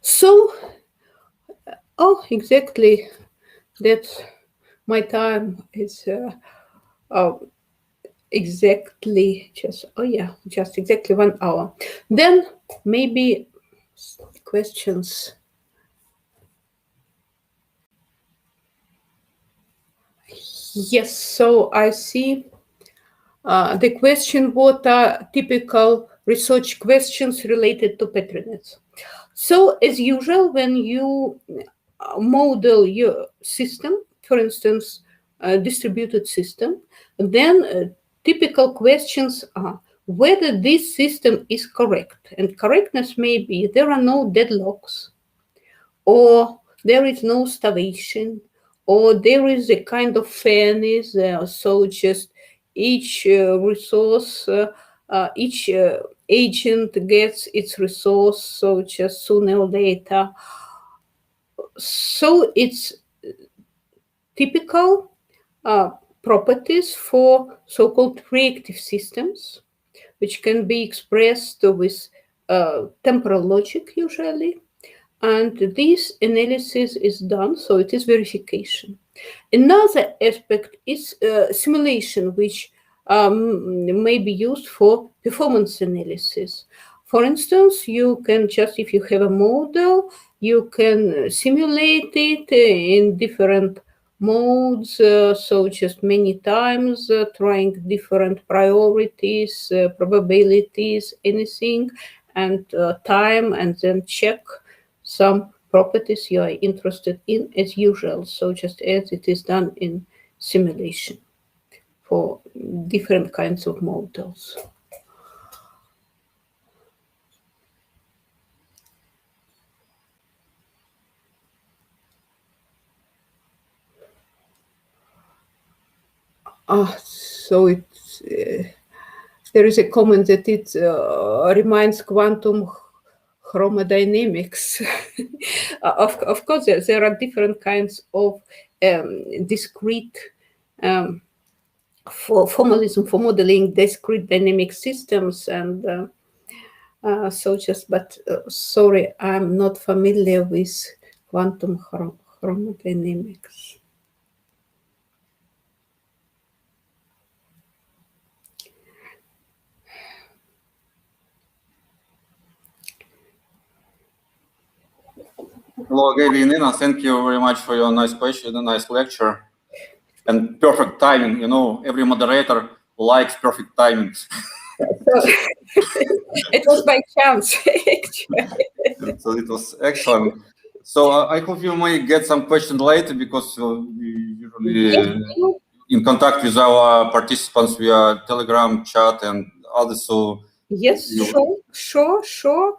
So, exactly, that's my time is exactly just exactly 1 hour. Then maybe questions. Yes, so I see the question, what are typical research questions related to Petri nets? So as usual, when you model your system, for instance, a distributed system, then typical questions are whether this system is correct. And correctness may be there are no deadlocks, or there is no starvation, or there is a kind of fairness. So just each resource, each agent gets its resource, so just sooner or later. So it's typical properties for so-called reactive systems, which can be expressed with temporal logic usually. And this analysis is done, so it is verification. Another aspect is simulation, which may be used for performance analysis. For instance, you can just, if you have a model, you can simulate it in different modes, so just many times, trying different priorities, probabilities, anything, and time, and then check some properties you are interested in as usual, so just as it is done in simulation for different kinds of models. So it's there is a comment that it reminds quantum chromodynamics. Of course, there are different kinds of discrete for formalism for modeling discrete dynamic systems, and so just, but sorry, I'm not familiar with quantum chromodynamics. Hello again, Irina. Thank you very much for your nice question and nice lecture. And perfect timing. You know, every moderator likes perfect timing. It was by chance, actually. So it was excellent. So I hope you may get some questions later, because we usually in contact with our participants via Telegram chat and others. So yes, sure.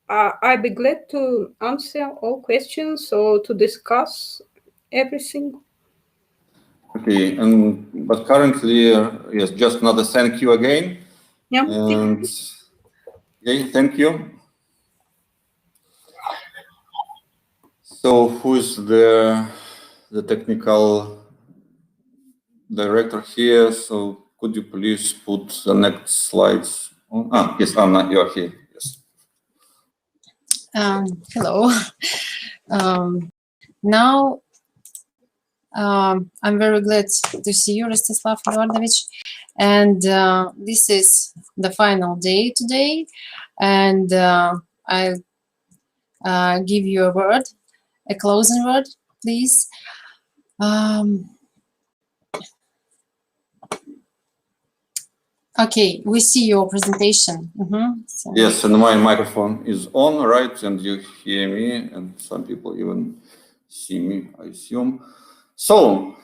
I'd be glad to answer all questions or to discuss everything. Okay, but currently, yes, just another thank you again. Yeah. And okay, thank you. So who is the technical director here? So could you please put the next slides on? Yes, Anna, you are here. Yes. Hello. Now, I'm very glad to see you, Rostislav Eduardovich. And this is the final day today. And I'll give you a word, a closing word, please. Okay, we see your presentation. So. Yes, and my microphone is on, right? And you hear me, and some people even see me, I assume. So,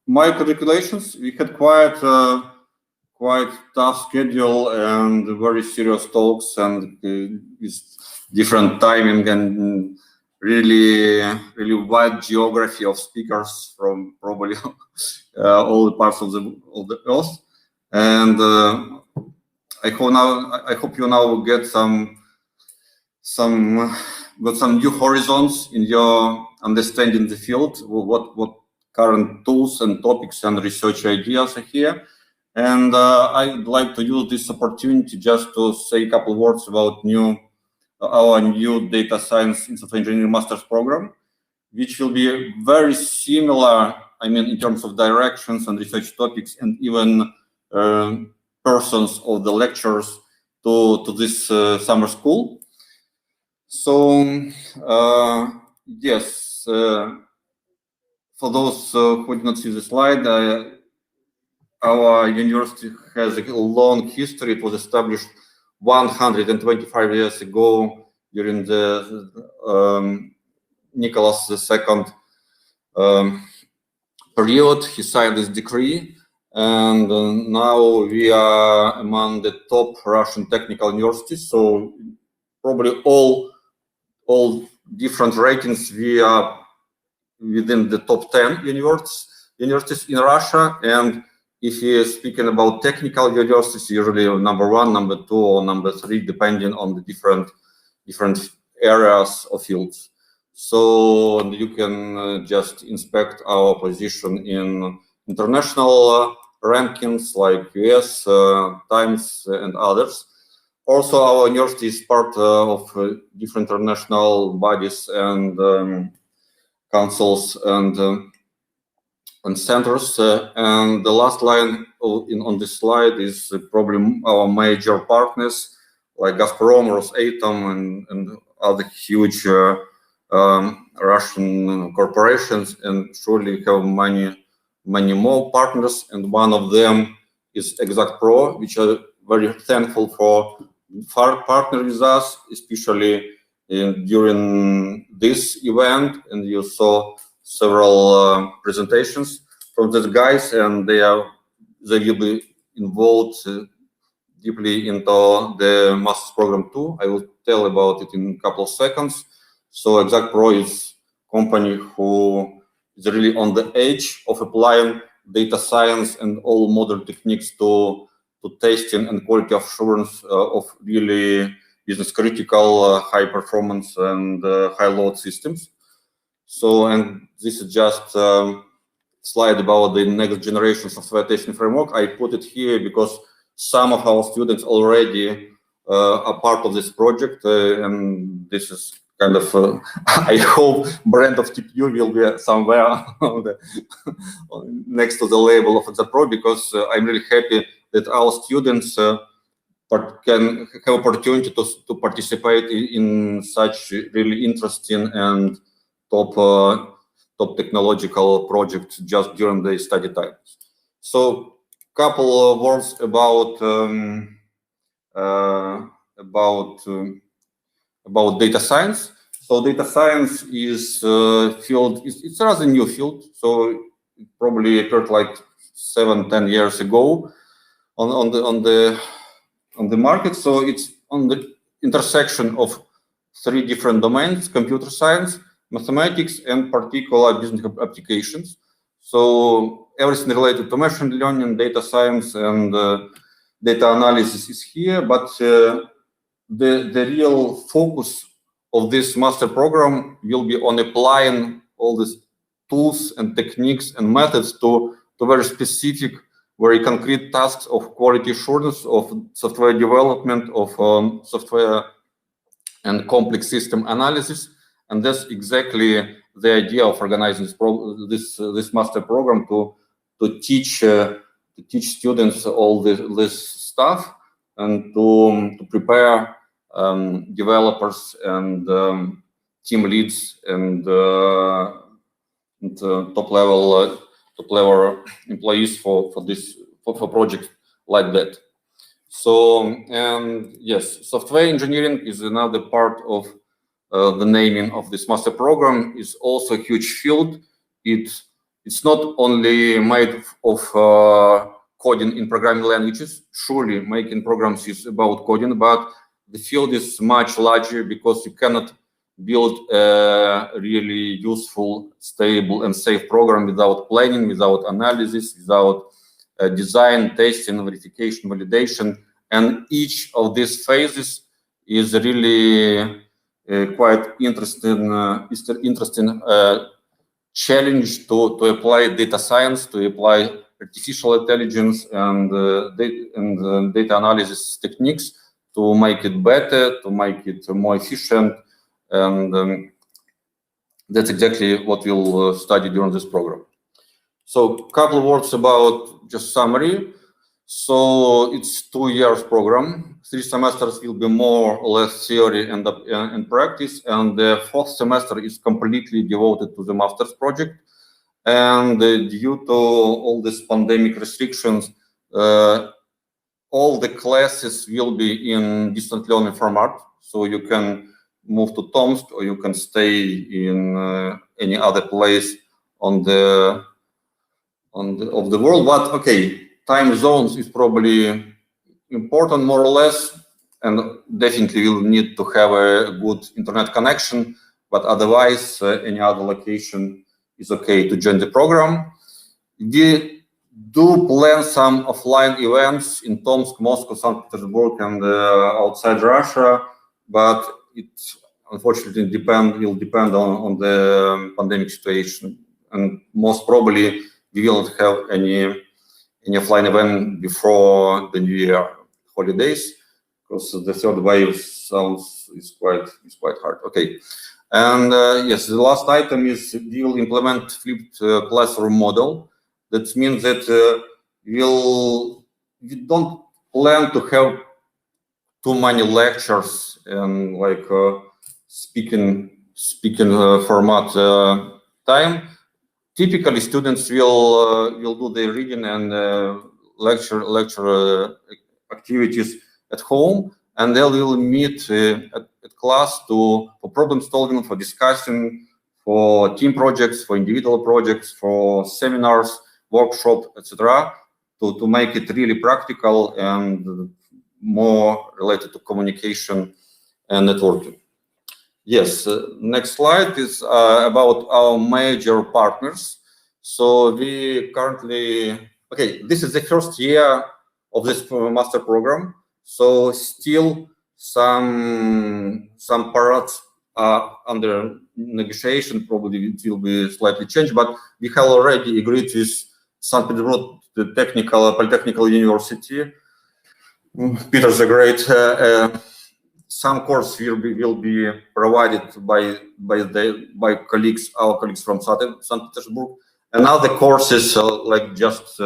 my calculations, we had quite tough schedule and very serious talks, and with different timing and really wide geography of speakers from probably all the parts of the earth. And I hope you now get some new horizons in your understanding the field, what current tools and topics and research ideas are here. And I'd like to use this opportunity just to say a couple of words about our new data science in software engineering master's program, which will be very similar, I mean, in terms of directions and research topics, and even persons of the lectures to this summer school. So yes, for those who did not see the slide, our university has a long history. It was established 125 years ago during the Nicholas II period. He signed this decree, and now we are among the top Russian technical universities. So probably all different ratings, we are within the top 10 universities in Russia, and if you're speaking about technical universities, usually number 1, number 2, or number 3, depending on the different areas of fields. So you can just inspect our position in international rankings like US, Times, and others. Also, our university is part of different international bodies and councils and centers. And the last line on this slide is probably our major partners like Gazprom, Rosatom, and other huge Russian corporations, and surely we have many more partners, and one of them is Exactpro, which are very thankful for partner with us, especially during this event. And you saw several presentations from these guys, and they will be involved deeply into the master's program too. I will tell about it in a couple of seconds. So Exactpro is a company who is really on the edge of applying data science and all modern techniques to testing and quality assurance of really business critical, high performance and high load systems. So, and this is just a slide about the next generation software testing framework. I put it here because some of our students already are part of this project, and this is kind of, I hope, brand of TPU will be somewhere on next to the label of Exactpro, because I'm really happy that our students can have opportunity to participate in such really interesting and top technological projects just during the study time. So, couple of words about data science. So data science is a field, it's a rather new field. So it probably occurred like 7-10 years ago on the market. So it's on the intersection of 3 different domains: computer science, mathematics, and particular business applications. So everything related to machine learning, data science, and data analysis is here. But the real focus of this master program will be on applying all these tools and techniques and methods to very specific, very concrete tasks of quality assurance, of software development, of software and complex system analysis. And that's exactly the idea of organizing this master program, to teach students all this stuff, and to prepare developers and team leads and top level employees for projects like that. So, and yes, software engineering is another part of the naming of this master program. Is also a huge field. It's not only made of coding in programming languages. Surely making programs is about coding, but the field is much larger, because you cannot build a really useful, stable, and safe program without planning, without analysis, without design, testing, verification, validation. And each of these phases is really quite interesting challenge to apply data science, to apply artificial intelligence and data analysis techniques to make it better, to make it more efficient. And that's exactly what we'll study during this program. So a couple of words about just summary. So it's 2 years program. 3 semesters will be more or less theory and practice, and the 4th semester is completely devoted to the master's project. And due to all these pandemic restrictions, all the classes will be in distant learning format. So you can move to Tomsk, or you can stay in any other place of the world. But okay, time zones is probably important, more or less, and definitely you'll need to have a good internet connection. But otherwise, any other location is okay to join the program. do plan some offline events in Tomsk, Moscow, St. Petersburg, and outside Russia, but it unfortunately will depend on the pandemic situation, and most probably we will not have any offline event before the New Year holidays, because the third wave is quite hard. Okay, and yes, the last item is we will implement flipped classroom model. That means that we don't plan to have too many lectures and like speaking format time. Typically, students will do their reading and lecture activities at home, and they will meet at class for problem solving, for discussing, for team projects, for individual projects, for seminars, workshop, etc., to make it really practical and more related to communication and networking. Yes, next slide is about our major partners. So we currently, okay, this is the first year of this master program. So still some parts are under negotiation. Probably it will be slightly changed, but we have already agreed with St. Petersburg, the Polytechnic University. Peter the Great. Some course will be provided by colleagues, our colleagues from St. Petersburg, and other courses like just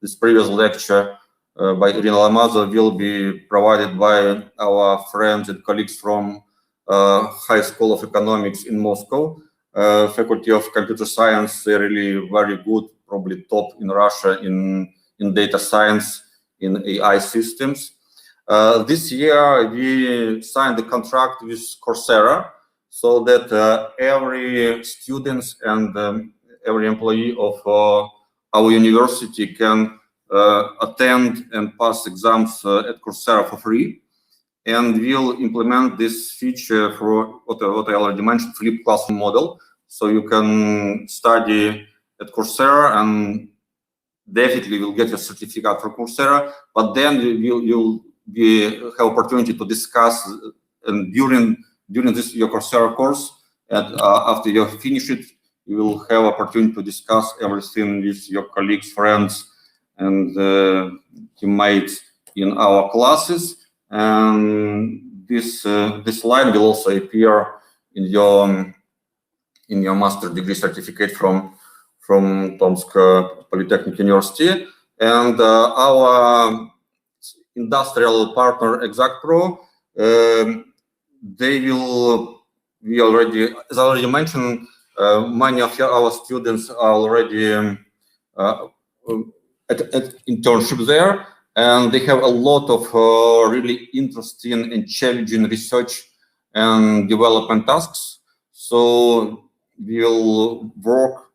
this previous lecture by Irina Lomazova will be provided by our friends and colleagues from High School of Economics in Moscow, Faculty of Computer Science. They're really very good, probably top in Russia in data science, in AI systems. This year, we signed the contract with Coursera, so that every student and every employee of our university can attend and pass exams at Coursera for free. And we'll implement this feature for what I already mentioned, flipped classroom model. So you can study at Coursera and definitely will get a certificate from Coursera, but then you'll have opportunity to discuss, and during this your Coursera course, and after you finish it, you will have opportunity to discuss everything with your colleagues, friends, and teammates in our classes. And this line will also appear in your master degree certificate from Tomsk Polytechnic University. And our industrial partner Exactpro, they will, as I already mentioned, many of our students are already at internship there, and they have a lot of really interesting and challenging research and development tasks. So we'll work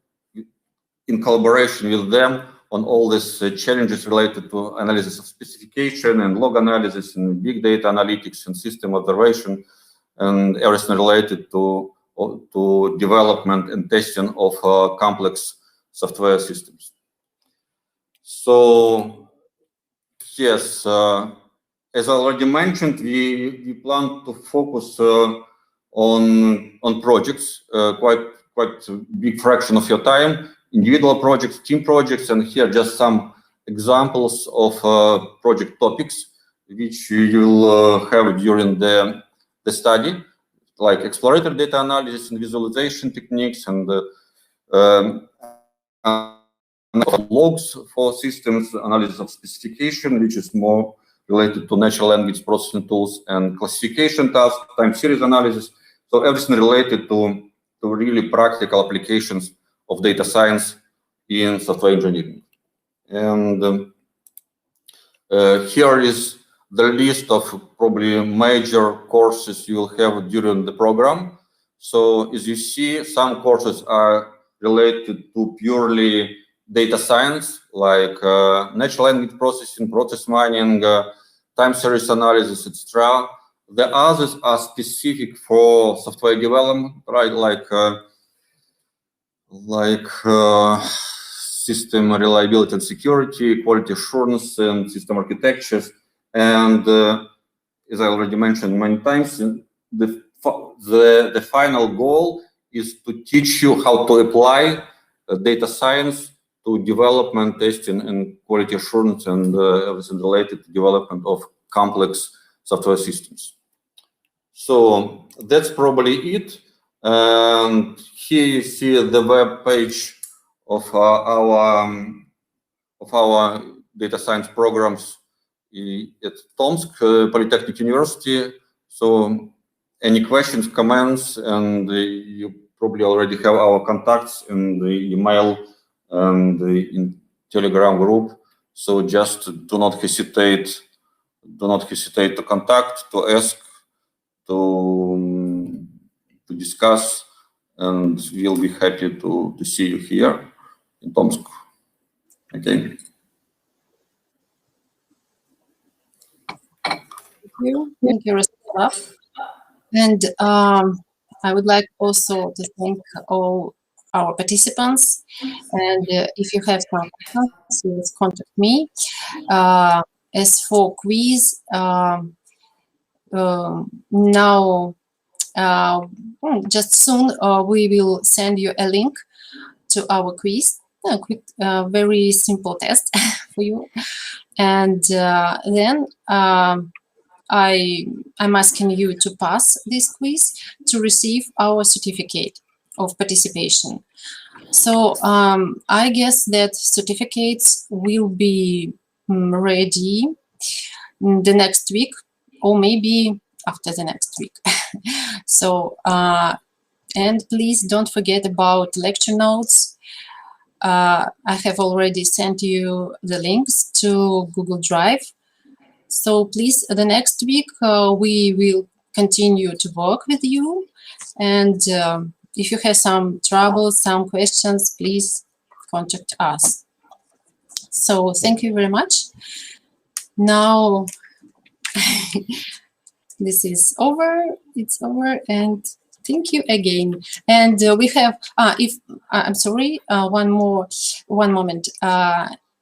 in collaboration with them on all these challenges related to analysis of specification and log analysis and big data analytics and system observation and everything related to development and testing of complex software systems. So yes, as I already mentioned, we plan to focus on projects, quite a big fraction of your time. Individual projects, team projects, and here just some examples of project topics which you will have during the study, like exploratory data analysis and visualization techniques, and logs for systems, analysis of specification, which is more related to natural language processing tools, and classification tasks, time series analysis. So everything related to really practical applications of data science in software engineering. And here is the list of probably major courses you will have during the program. So as you see, some courses are related to purely data science, like natural language processing, process mining, time series analysis, etc. The others are specific for software development, right? Like system reliability and security, quality assurance, and system architectures. And as I already mentioned many times, the final goal is to teach you how to apply data science to development, testing, and quality assurance, and everything related to development of complex software systems. So that's probably it. And here you see the web page of our data science programs at Tomsk Polytechnic University. So any questions, comments, and you probably already have our contacts in the email and in Telegram group. So just do not hesitate to contact, to ask, to discuss, and we'll be happy to see you here in Tomsk. Okay. Thank you, Rostislav. And I would like also to thank all our participants. And if you have some questions, please contact me. As for quiz, now, just soon we will send you a link to our quiz. A quick, very simple test for you. And then I'm asking you to pass this quiz to receive our certificate of participation. So I guess that certificates will be ready the next week, or maybe after the next week. So, and please don't forget about lecture notes. I have already sent you the links to Google Drive. So please, the next week, we will continue to work with you. And if you have some troubles, some questions, please contact us. So thank you very much. Now, this is over, it's over, and thank you again. And we have, I'm sorry, one moment.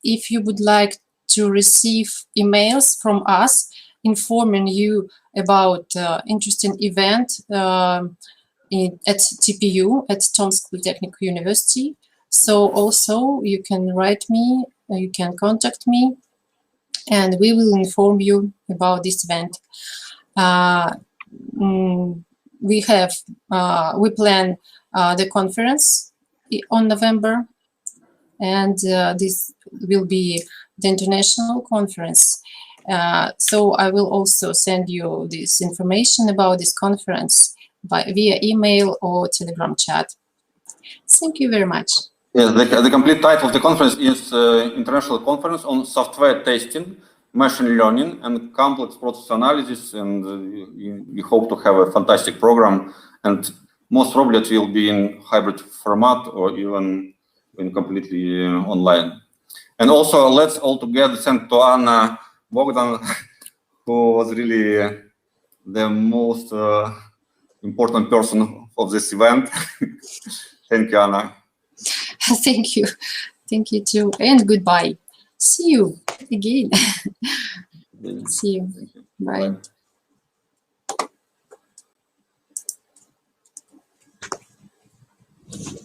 If you would like to receive emails from us informing you about interesting event at TPU, at Tomsk Polytechnic University. So also you can write me, you can contact me, and we will inform you about this event. We plan the conference on November, and this will be the international conference. So I will also send you this information about this conference via email or Telegram chat. Thank you very much. Yes, the complete title of the conference is International Conference on Software Testing, Machine Learning, and Complex Process Analysis. And we hope to have a fantastic program. And most probably it will be in hybrid format or even completely online. And also, let's all together thank to Anna Bogdan, who was really the most important person of this event. Thank you, Anna. Thank you. Thank you too. And goodbye. See you again. See you. Bye.